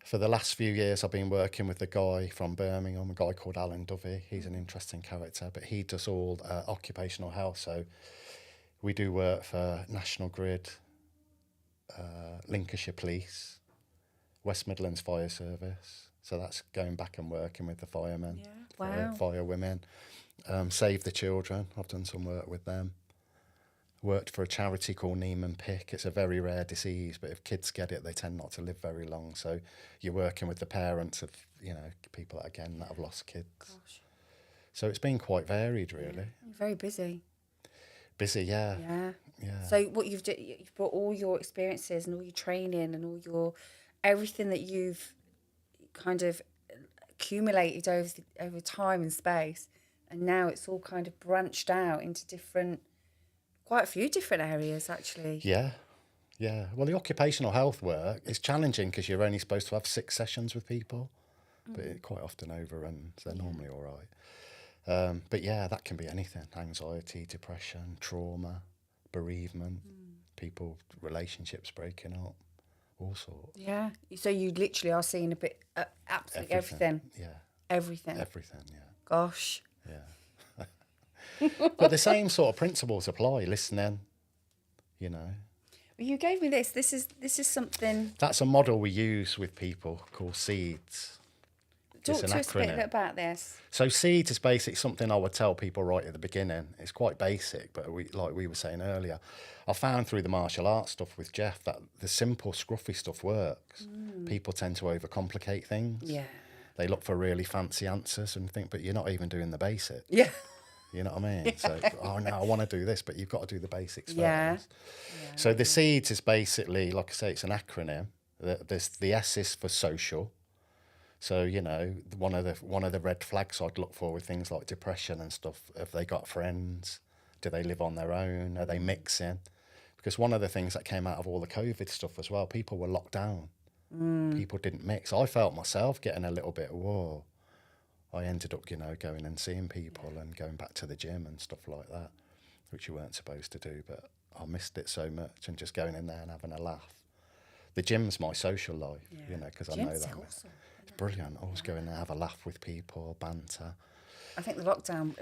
For the last few years, I've been working with a guy from Birmingham, a guy called Alan Dovey. He's an interesting character, but he does all occupational health. So We do work for National Grid, Lincolnshire Police, West Midlands Fire Service. So that's going back and working with the firemen, fire women. Save the Children, I've done some work with them. Worked for a charity called Neiman Pick. It's a very rare disease, but if kids get it, they tend not to live very long. So you're working with the parents of, people that have lost kids. Gosh. So it's been quite varied, really. Yeah. You're very busy. Busy, yeah. Yeah. So what you've brought all your experiences and all your training and all your everything that you've kind of accumulated over time and space, and now it's all kind of branched out into quite a few different areas, actually. Yeah. Well, the occupational health work is challenging because you're only supposed to have 6 sessions with people, but it quite often overruns. They're normally all right. But yeah, that can be anything: anxiety, depression, trauma, bereavement, people, relationships breaking up, all sorts. Yeah. So you literally are seeing a bit, absolutely everything. Yeah. Everything. Yeah. Gosh. Yeah. But the same sort of principles apply. Listening, Well, you gave me this. This is something. That's a model we use with people called SEEDS. Talk to us a bit about this. So SEEDS is basically something I would tell people right at the beginning. It's quite basic, but like we were saying earlier, I found through the martial arts stuff with Jeff that the simple, scruffy stuff works. People tend to overcomplicate things. Yeah. They look for really fancy answers and think, but you're not even doing the basics. Yeah. You know what I mean? So, oh no, I want to do this, but you've got to do the basics first. Yeah. So the SEEDS is basically, like I say, it's an acronym. The S is for social. So, one of the red flags I'd look for with things like depression and stuff, have they got friends? Do they live on their own? Are they mixing? Because one of the things that came out of all the COVID stuff as well, people were locked down. People didn't mix. I felt myself getting a little bit, whoa. I ended up, going and seeing people and going back to the gym and stuff like that, which you weren't supposed to do, but I missed it so much, and just going in there and having a laugh. The gym's my social life, because I know that. Awesome. It's brilliant. Always go in there, have a laugh with people, banter. I think the lockdown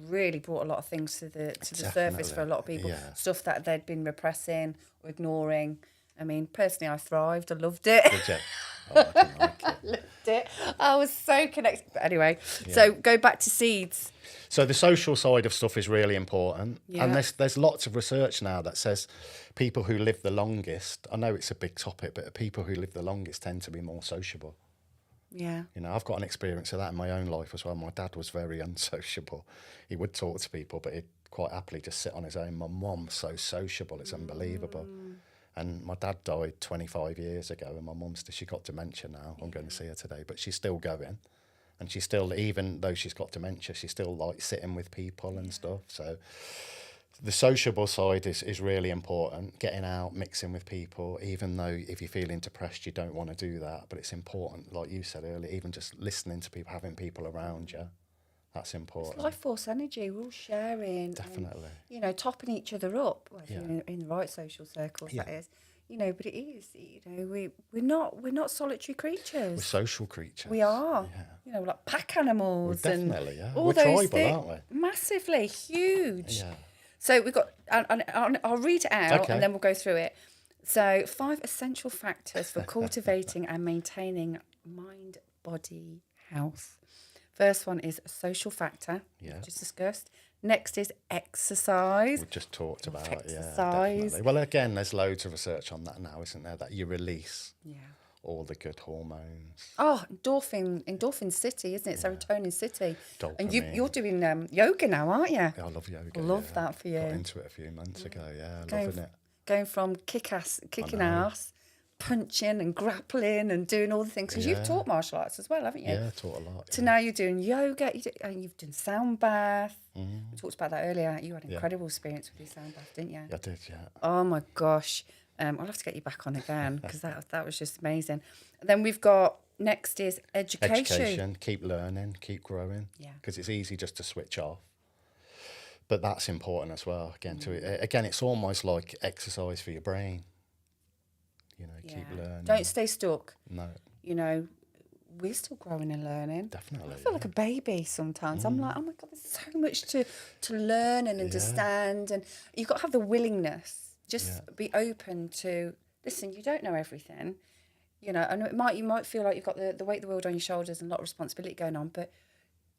really brought a lot of things to the surface for a lot of people. Yeah. Stuff that they'd been repressing or ignoring. I mean, personally, I thrived. I loved it. Did you? Oh, I didn't like it. Loved it. I was so connected. But anyway, so go back to SEEDS. So the social side of stuff is really important. Yeah. And there's lots of research now that says people who live the longest, I know it's a big topic, but people who live the longest tend to be more sociable. Yeah. I've got an experience of that in my own life as well. My dad was very unsociable. He would talk to people, but he'd quite happily just sit on his own. My mum's so sociable, it's unbelievable. And my dad died 25 years ago, and my mum's, she got dementia now. I'm going to see her today, but she's still going. And she's still, even though she's got dementia, she's still like sitting with people and stuff. So the sociable side is really important. Getting out, mixing with people, even though if you're feeling depressed, you don't want to do that. But it's important, like you said earlier, even just listening to people, having people around you. That's important. It's life force energy. We're all sharing. Definitely. And, topping each other up. Well, if you're in the right social circles, that is. But it is. We're not solitary creatures. We're social creatures. We are. Yeah. We're like pack animals. We're definitely, and all we're those tribal, aren't we? Massively huge. Yeah. So we've got. I'll read it out Okay. and then we'll go through it. So 5 essential factors for cultivating and maintaining mind-body health. First one is social factor, just discussed. Next is exercise. We've just talked about exercise. definitely. Well, again, there's loads of research on that now, isn't there? That you release all the good hormones. Oh, endorphin city, isn't it? Serotonin city. Dopamine. And you're doing yoga now, aren't you? Yeah, I love yoga. I love that for you. Got into it a few months ago. Loving it. Going from kicking ass, punching and grappling and doing all the things. Because you've taught martial arts as well, haven't you? Yeah, taught a lot. So now you're doing yoga, and you've done sound bath. We talked about that earlier. You had an incredible experience with your sound bath, didn't you? I did, yeah. Oh my gosh. I'll have to get you back on again because that was just amazing. Then we've got, next is education. Keep learning, keep growing. Yeah. Because it's easy just to switch off. But that's important as well. Again, it's almost like exercise for your brain. Keep learning. Don't stay stuck. No. we're still growing and learning. Definitely. I feel like a baby sometimes. I'm like, oh my God, there's so much to learn and understand. And you've got to have the willingness. Just be open to, listen, you don't know everything. You know, and you might feel like you've got the weight of the world on your shoulders and a lot of responsibility going on, but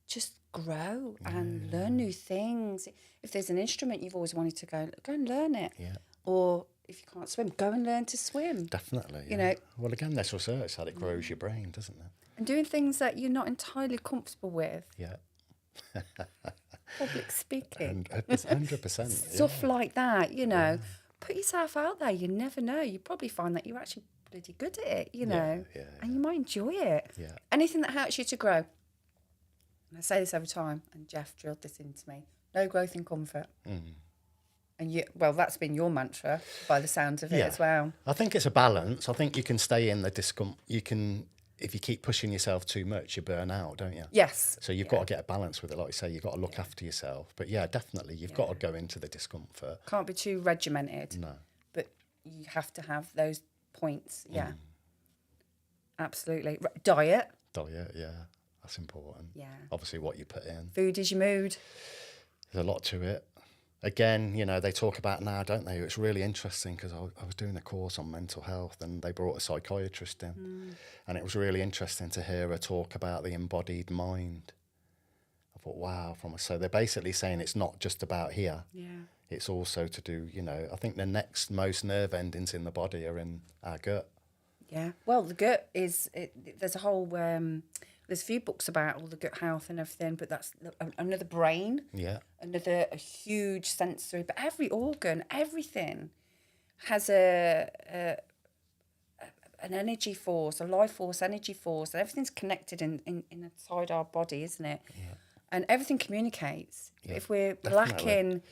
just grow and learn new things. If there's an instrument you've always wanted to go and learn it. Yeah. Or if you can't swim, go and learn to swim. Definitely. You know. Well, again, there's research that it grows your brain, doesn't it? And doing things that you're not entirely comfortable with. Yeah. Public speaking. 100%. Stuff like that, you know. Put yourself out there. You never know. You probably find that you're actually bloody good at it, you know. And you might enjoy it. Yeah. Anything that helps you to grow. And I say this every time, and Jeff drilled this into me. No growth in comfort. And that's been your mantra by the sounds of it as well. I think it's a balance. I think you can stay in the discomfort. If you keep pushing yourself too much, you burn out, don't you? Yes. So you've got to get a balance with it. Like you say, you've got to look after yourself. But yeah, definitely, you've got to go into the discomfort. Can't be too regimented. No. But you have to have those points. Yeah. Absolutely. Diet. Diet, yeah. That's important. Yeah. Obviously, what you put in. Food is your mood. There's a lot to it. Again, you know, they talk about now, don't they? It's really interesting because I was doing a course on mental health and they brought a psychiatrist in. And it was really interesting to hear her talk about the embodied mind. I thought, wow. So they're basically saying it's not just about here. Yeah. It's also to do, you know, I think the next most nerve endings in the body are in our gut. Yeah. Well, the gut there's a whole... there's a few books about all the gut health and everything, but that's another brain. Yeah. A huge sensory, but every organ, everything has an energy force, a life force, energy force, and everything's connected inside our body, isn't it? Yeah. And everything communicates. Yeah, if we're definitely. lacking,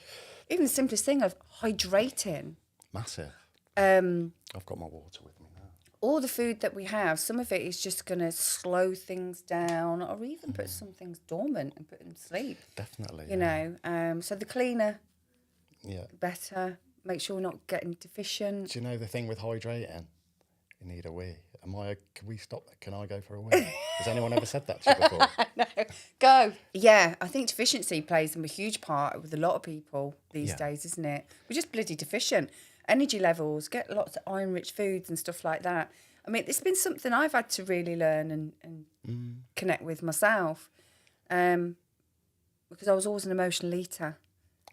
even the simplest thing of hydrating. Massive. I've got my water with me now. All the food that we have, some of it is just going to slow things down or even put some things dormant and put them to sleep. Definitely. You know, so the cleaner, the better. Make sure we're not getting deficient. Do you know the thing with hydrating? You need a wee. Can we stop? Can I go for a wee? Has anyone ever said that to you before? No. Go. Yeah, I think deficiency plays a huge part with a lot of people these days, isn't it? We're just bloody deficient. Energy levels, get lots of iron-rich foods and stuff like that. I mean, it's been something I've had to really learn and connect with myself, because I was always an emotional eater.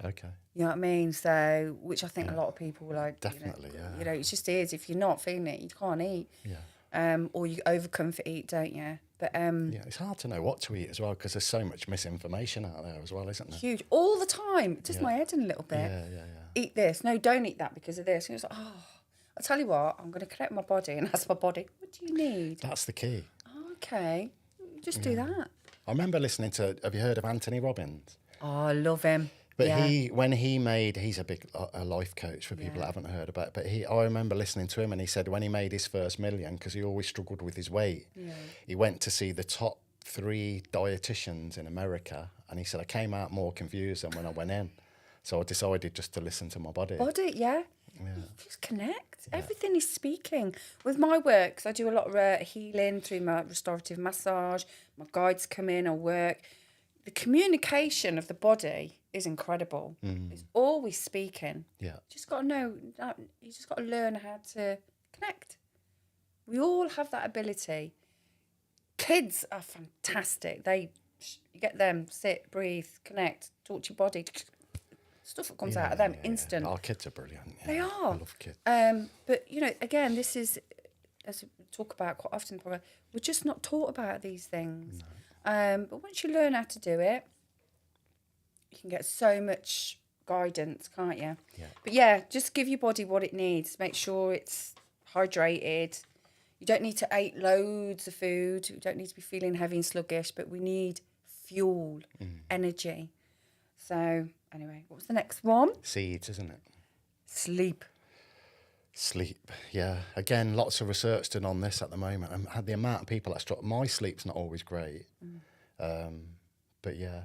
Okay. You know what I mean? So, which I think a lot of people like. Definitely, You know, it just is. If you're not feeling it, you can't eat. Yeah. Or you overcomfort eat, don't you? But yeah, it's hard to know what to eat as well because there's so much misinformation out there as well, isn't there? huge all the time. It does my head in a little bit. Yeah. Eat this. No, don't eat that because of this. And it's like, oh, I'll tell you what. I'm going to connect my body and ask my body, what do you need? That's the key. Okay, just do that. I remember listening to. Have you heard of Anthony Robbins? Oh, I love him. But he's a big life coach for people that haven't heard about. But I remember listening to him, and he said when he made his first million, because he always struggled with his weight, he went to see the top 3 dietitians in America, and he said I came out more confused than when I went in. So I decided just to listen to my body. Yeah. Just connect. Everything is speaking. With my work, 'cause I do a lot of healing through my restorative massage. My guides come in, I work. The communication of the body is incredible. It's always speaking. Yeah. Just got to know. You just got to learn how to connect. We all have that ability. Kids are fantastic. You get them, sit, breathe, connect, talk to your body. Stuff that comes out of them instant. Our kids are brilliant. Yeah. They are. I love kids. But you know, again, this is, as we talk about quite often in the program, we're just not taught about these things. No. But once you learn how to do it, you can get so much guidance, can't you? Yeah. But yeah, just give your body what it needs. Make sure it's hydrated. You don't need to eat loads of food. You don't need to be feeling heavy and sluggish, but we need fuel, energy. So anyway, what was the next one? Seeds, isn't it? Sleep, yeah. Again, lots of research done on this at the moment. And the amount of people that struggle. My sleep's not always great, but yeah,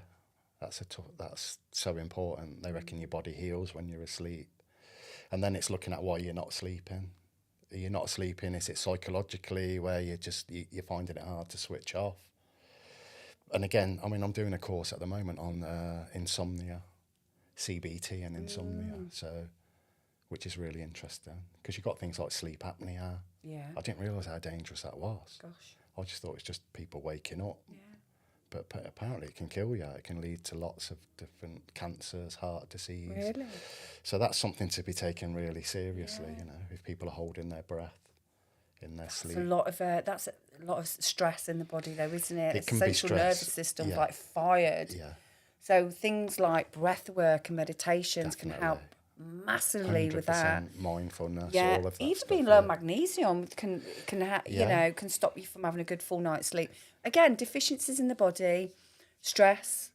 that's so important. They reckon your body heals when you're asleep, and then it's looking at why you're not sleeping. You're not sleeping. Is it psychologically where you're finding it hard to switch off? And again, I mean, I'm doing a course at the moment on insomnia, CBT and insomnia, so which is really interesting because you've got things like sleep apnea. Yeah. I didn't realise how dangerous that was. Gosh. I just thought it was just people waking up. Yeah. But apparently it can kill you. It can lead to lots of different cancers, heart disease. Really? So that's something to be taken really seriously, Yeah. you know, if people are holding their breath in their sleep. That's a lot of stress in the body, though, isn't it? It The can be central stress. nervous system's Yeah. like fired. Yeah, So things like breath work and meditations can Definitely. help massively with that. 100% mindfulness, Yeah, all of that even stuff. being low yeah. magnesium can you Yeah. know, can stop you from having a good full night's sleep. Again, deficiencies in the body, stress,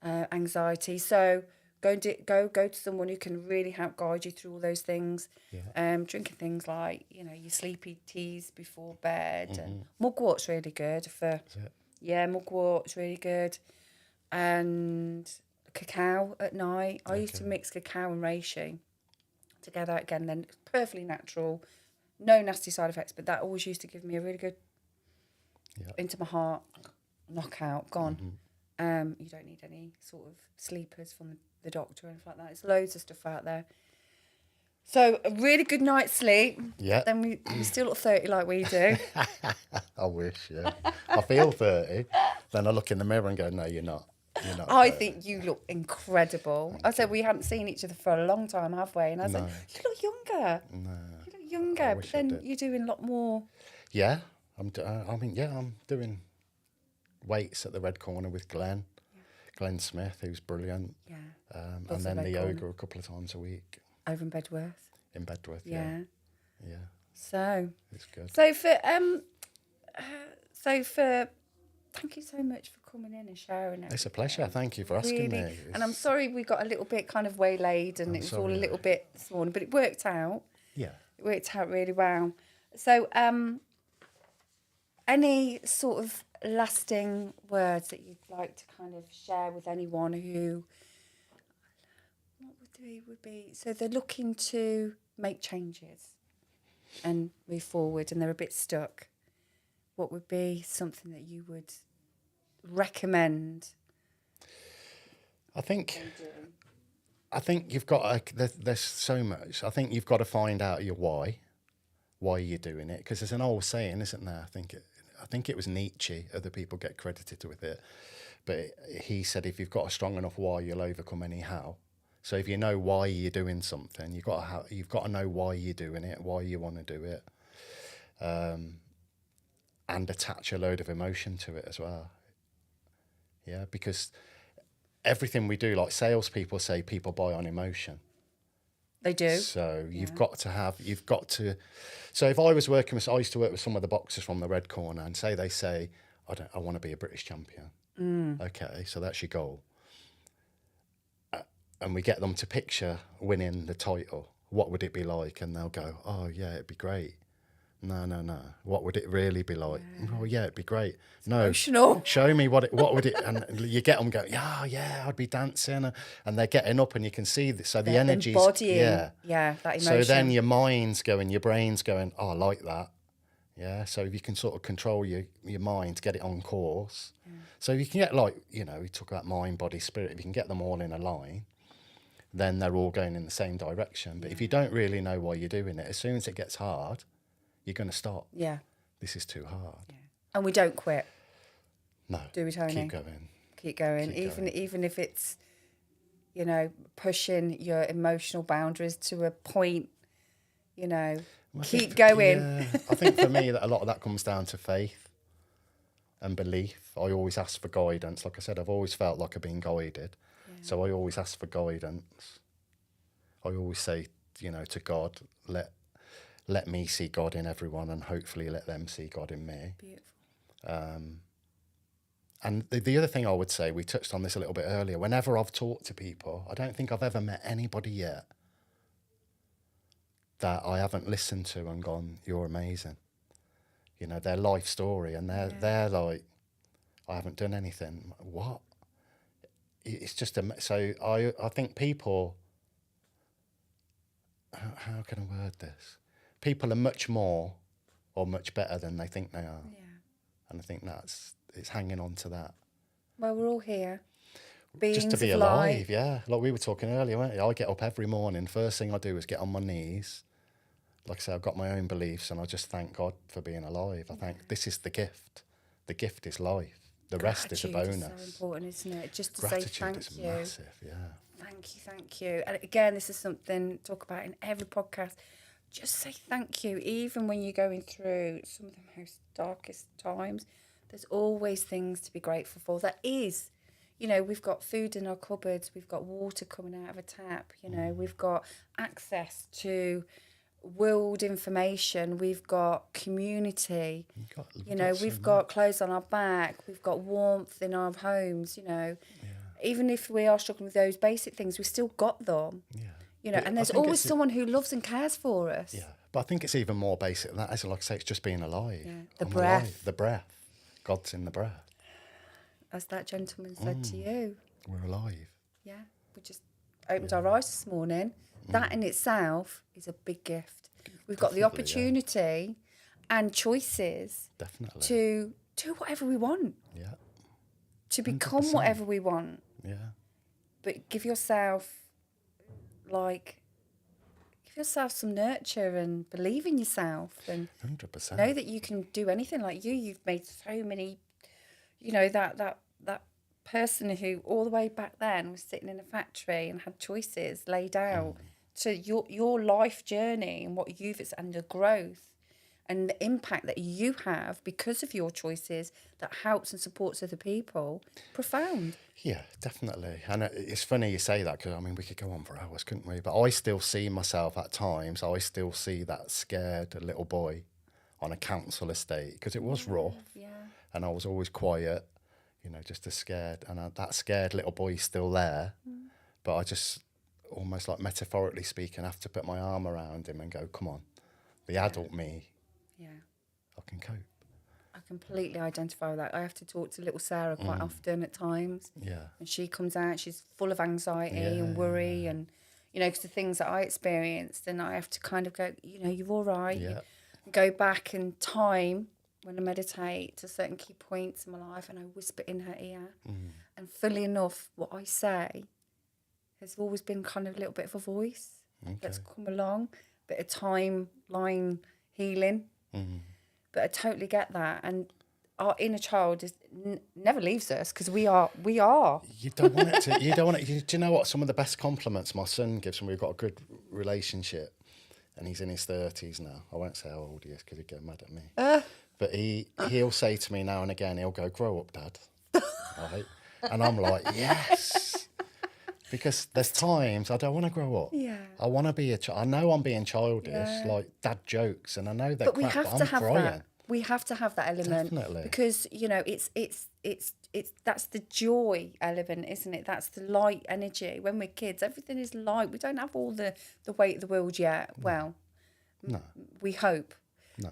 anxiety. So go to someone who can really help guide you through all those things. Yeah. Drinking things like, you know, your sleepy teas before bed, and mugwort's really good for. Is it? Yeah, mugwort's really good, and cacao at night. I used to mix cacao and reishi together again. Then it's perfectly natural, no nasty side effects. But that always used to give me a really good Yeah. into my heart knockout. Gone. You don't need any sort of sleepers from the doctor or anything like that. There's loads of stuff out there. So a really good night's sleep. Yeah. Then we still look 30 like we do. I wish, yeah. I feel 30. Then I look in the mirror and go, no, you're not. You're not. I 30. think you look incredible. I said we hadn't seen each other for a long time, have we? And I was like, you look younger. No. You look younger. But wish I then did. you're doing a lot more. Yeah. I'm doing weights at the Red Corner with Glenn Glenn Smith, who's brilliant. Yeah. And Loves the then Red the Corner. yoga a couple of times a week Over in Bedworth. in Bedworth. Yeah. Yeah. So It's good. so for thank you so much for coming in and sharing it. It's a pleasure. Thank you for asking me. And I'm sorry we got a little bit kind of waylaid and it was all a sorry. little bit this morning, but it worked out. Yeah. It worked out really well. So any sort of lasting words that you'd like to kind of share with anyone who would be so they're looking to make changes and move forward and they're a bit stuck, what would be something that you would recommend I think they do? I think you've got to, there's so much. I think you've got to find out your why you're doing it, because there's an old saying, isn't there? I think it was Nietzsche. Other people get credited with it, but he said if you've got a strong enough why, you'll overcome any how. So if you know why you're doing something, you've got to know why you're doing it, why you want to do it, and attach a load of emotion to it as well. Yeah, because everything we do, like salespeople say, people buy on emotion. They do. So you've got to. So if I was working with, I used to work with some of the boxers from the Red Corner, and they say, I want to be a British champion. Okay, so that's your goal. And we get them to picture winning the title. What would it be like? And they'll go, oh yeah, it'd be great. No. What would it really be like? Oh yeah, it'd be great. No, emotional. Show me what would it? And you get them going, yeah, I'd be dancing, and they're getting up, and you can see this. So the energy's embodying, that emotion. So then your mind's going, your brain's going, oh, I like that. Yeah. So if you can sort of control your mind, get it on course. So you can get we talk about mind, body, spirit. If you can get them all in a line, then they're all going in the same direction. But if you don't really know why you're doing it, as soon as it gets hard, you're going to stop. Yeah. This is too hard. Yeah. And we don't quit. No. Do we, Tony? Keep going. Keep going. Even if it's, pushing your emotional boundaries to a point, keep going. Yeah, I think for me, that a lot of that comes down to faith and belief. I always ask for guidance. Like I said, I've always felt like I've been guided. Yeah. So I always ask for guidance. I always say, to God, let me see God in everyone, and hopefully let them see God in me. Beautiful. And the other thing I would say, we touched on this a little bit earlier, whenever I've talked to people, I don't think I've ever met anybody yet that I haven't listened to and gone, you're amazing. Their life story, and they're like, I haven't done anything. What? It's just, so I think people, how can I word this? people are much more or much better than they think they are. Yeah. And I think it's hanging on to that. Well, we're all here. Beings Just to be of alive, light. yeah. Like we were talking earlier, weren't you? I get up every morning. First thing I do is get on my knees. Like I say, I've got my own beliefs, and I just thank God for being alive. I think this is the gift. The gift is life. The rest is a bonus. Gratitude is so important, isn't it? Just to Gratitude say thank is you. massive, yeah. Thank you. And again, this is something I talk about in every podcast. Just say thank you. Even when you're going through some of the most darkest times, there's always things to be grateful for. That is, you know, we've got food in our cupboards, we've got water coming out of a tap, you know, we've got access to world information, we've got community, we've got clothes on our back, we've got warmth in our homes, you know. Even if we are struggling with those basic things, we've still got them. Yeah. You know, and there's always someone who loves and cares for us. Yeah, but I think it's even more basic than that. As like I say, it's just being alive. Yeah. The I'm breath. alive. The breath. God's in the breath. As that gentleman said to you. We're alive. Yeah. We just opened our eyes this morning. That in itself is a big gift. We've got the opportunity and choices to do whatever we want. Yeah. To become 100%. whatever we want. Yeah. But give yourself some nurture and believe in yourself and 100%. know that you can do anything. Like you've made so many, you know, that person who all the way back then was sitting in a factory and had choices laid out. So your life journey and what you've, and the growth and the impact that you have because of your choices that helps and supports other people, profound. Yeah, definitely. And it's funny you say that because, I mean, we could go on for hours, couldn't we? But I still see myself at times, I still see that scared little boy on a council estate because it was rough. Yeah. And I was always quiet, you know, just as scared. And that scared little boy is still there. But I just, almost like metaphorically speaking, have to put my arm around him and go, come on, the adult me, I can cope. I completely identify with that. I have to talk to little Sarah quite often at times. Yeah. And she comes out, she's full of anxiety and worry and, you know, because the things that I experienced, and I have to kind of go, you know, you're all right. Yeah. Go back in time when I meditate to certain key points in my life and I whisper in her ear. And funnily enough, what I say has always been kind of a little bit of a voice that's come along, bit of timeline healing. But I totally get that, and our inner child is never leaves us because we are. You don't want it to. You don't want it. Do you know what? Some of the best compliments my son gives when we've got a good relationship, and he's in his 30s now. I won't say how old he is because he'd get mad at me. But he'll say to me now and again, he'll go, "Grow up, Dad." Right? And I'm like, yes. Because there's times I don't want to grow up. Yeah. I want to be a child. I know I'm being childish, like dad jokes, and I know they're But we crap, have but to I'm have crying. that. We have to have that element. Definitely. Because, you know, it's that's the joy element, isn't it? That's the light energy. When we're kids, everything is light. We don't have all the weight of the world yet. Well, we hope. No.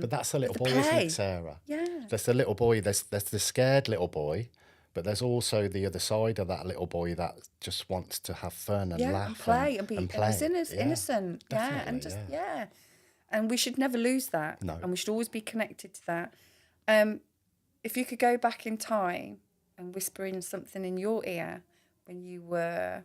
But that's the little the boy, isn't play. it, Sarah? Yeah. There's the little boy, there's the scared little boy, but there's also the other side of that little boy that just wants to have fun and laugh and play and be play. innocent. Yeah, and just and we should never lose that. No. And we should always be connected to that. If you could go back in time and whisper in something in your ear when you were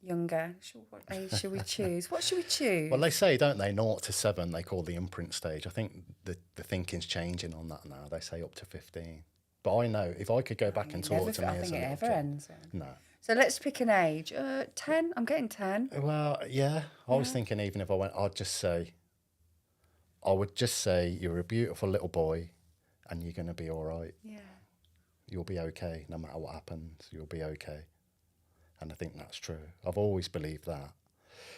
younger, what age should we choose? What should we choose? Well, they say, don't they, 0 to 7, they call the imprint stage. I think the thinking's changing on that now. They say up to 15. But I know, if I could go back and talk to me I as think a it little ever kid- ends. No. So let's pick an age. 10. I'm getting 10. Well, yeah. I was thinking even if I went, I would just say, you're a beautiful little boy and you're going to be all right. Yeah. You'll be okay. No matter what happens, you'll be okay. And I think that's true. I've always believed that.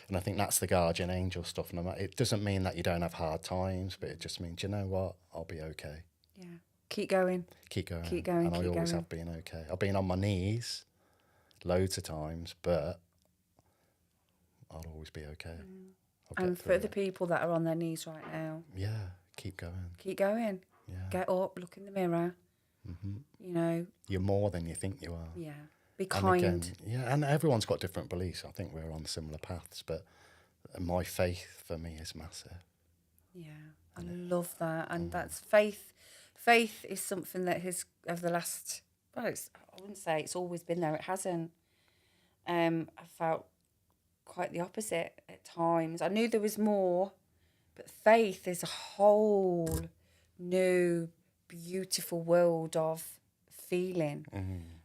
And I think that's the guardian angel stuff. No matter, it doesn't mean that you don't have hard times, but it just means, you know what? I'll be okay. Yeah. Keep going. Keep going. Keep going. And I always have been okay. I've been on my knees loads of times, but I'll always be okay. I'll And get for through the it. people that are on their knees right now, Yeah, keep going. keep going. Yeah. Get up, look in the mirror. You know, You're more than you think you are. yeah. Be And kind. again, yeah, and everyone's got different beliefs. I think we're on similar paths, but And my faith for me is massive. Yeah, I love that. And that's faith. Faith is something that has, over the last, well, I wouldn't say it's always been there. It hasn't. I felt quite the opposite at times. I knew there was more, but faith is a whole new, beautiful world of feeling.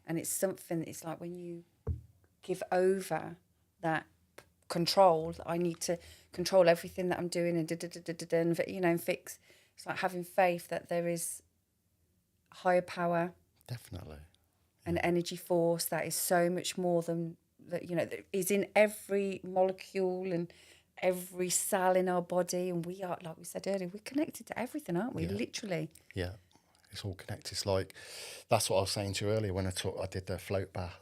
And it's something, it's like when you give over that control, I need to control everything that I'm doing and you know, and fix. It's like having faith that there is a higher power, Definitely. an energy force that is so much more than that, you know, that is in every molecule and every cell in our body. And we are, like we said earlier, we're connected to everything, aren't we? Yeah. Literally. Yeah, it's all connected. It's like, that's what I was saying to you earlier when I did the float bath.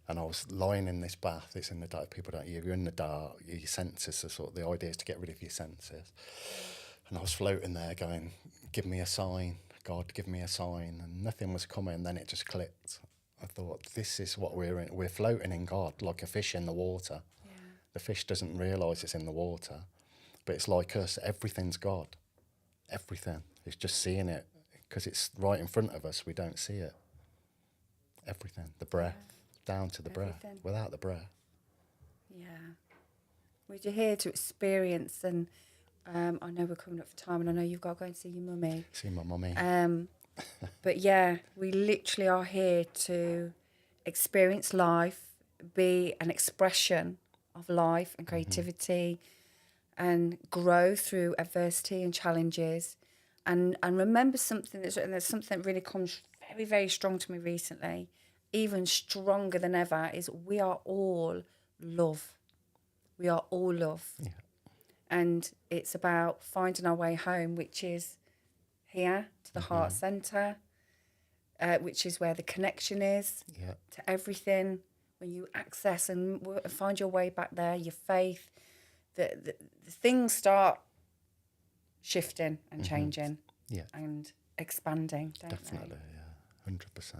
And I was lying in this bath. It's in the dark. People don't. You're in the dark. Your senses are sort of, the idea is to get rid of your senses. And I was floating there, going, "Give me a sign, God, give me a sign." And nothing was coming. Then it just clicked. I thought, this is what we're in. We're floating in God, like a fish in the water. Yeah. The fish doesn't realise it's in the water, but it's like us. Everything's God. Everything. It's just seeing it because it's right in front of us. We don't see it. Everything. The breath. Down to the breath. Everything. Without the breath. Yeah. We're here to experience, and I know we're coming up for time, and I know you've got to go and see your mummy. See my mummy. But yeah, we literally are here to experience life, be an expression of life and creativity, and grow through adversity and challenges. And remember something there's something that really comes very, very strong to me recently, even stronger than ever, is we are all love. We are all love. Yeah. And it's about finding our way home, which is here to the heart centre, which is where the connection is to everything. When you access and find your way back there, your faith, the things start shifting and changing and expanding, don't Definitely, yeah, 100%.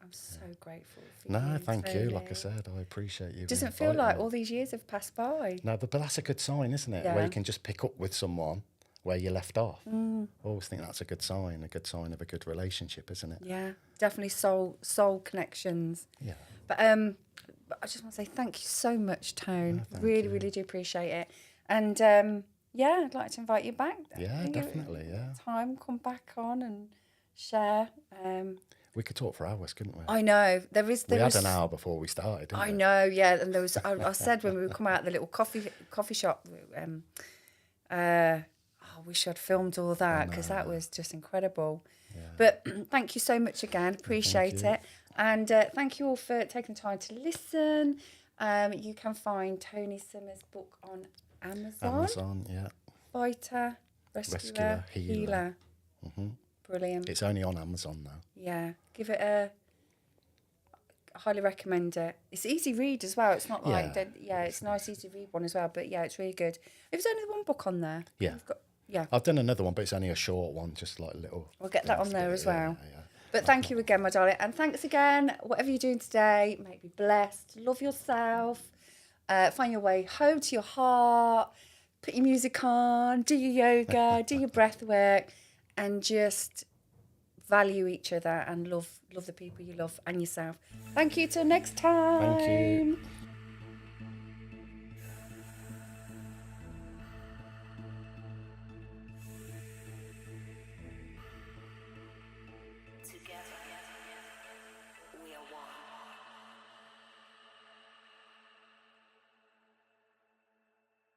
I'm so grateful for you. No, thank you. Like I Totally. said, I appreciate you. It doesn't feel like all these years have passed by. No, but that's a good sign, isn't it? Yeah. Where you can just pick up with someone where you left off. I always think that's a good sign of a good relationship, isn't it? Yeah, definitely soul connections. Yeah. But I just want to say thank you so much, Tone. No, really, you. really do appreciate it. And yeah, I'd like to invite you back. Yeah, definitely, yeah. Time, come back on and share. We could talk for hours, couldn't we? I know there We had is an hour before we started, didn't I we? know, yeah. And there was I said when we would come out of the little coffee shop, I wish I'd filmed all that because that was just incredible. Yeah. But thank you so much again. Appreciate it. And thank you all for taking the time to listen. You can find Tony Simmer's book on Amazon. Yeah. Fighter, Rescuer, Healer. Mm-hmm. Brilliant. It's only on Amazon now. Yeah. Give it I highly recommend it. It's easy read as well. It's not like it's a nice easy read one as well. But yeah, it's really good. There's only one book on there. Yeah. Yeah. I've done another one, but it's only a short one, just like a little. We'll get that on there as well. Yeah. But thank you again, my darling. And thanks again. Whatever you're doing today, may be blessed. Love yourself. Find your way home to your heart. Put your music on. Do your yoga. Do your breath work. And just value each other and love the people you love and yourself. Thank you till next time. Thank you.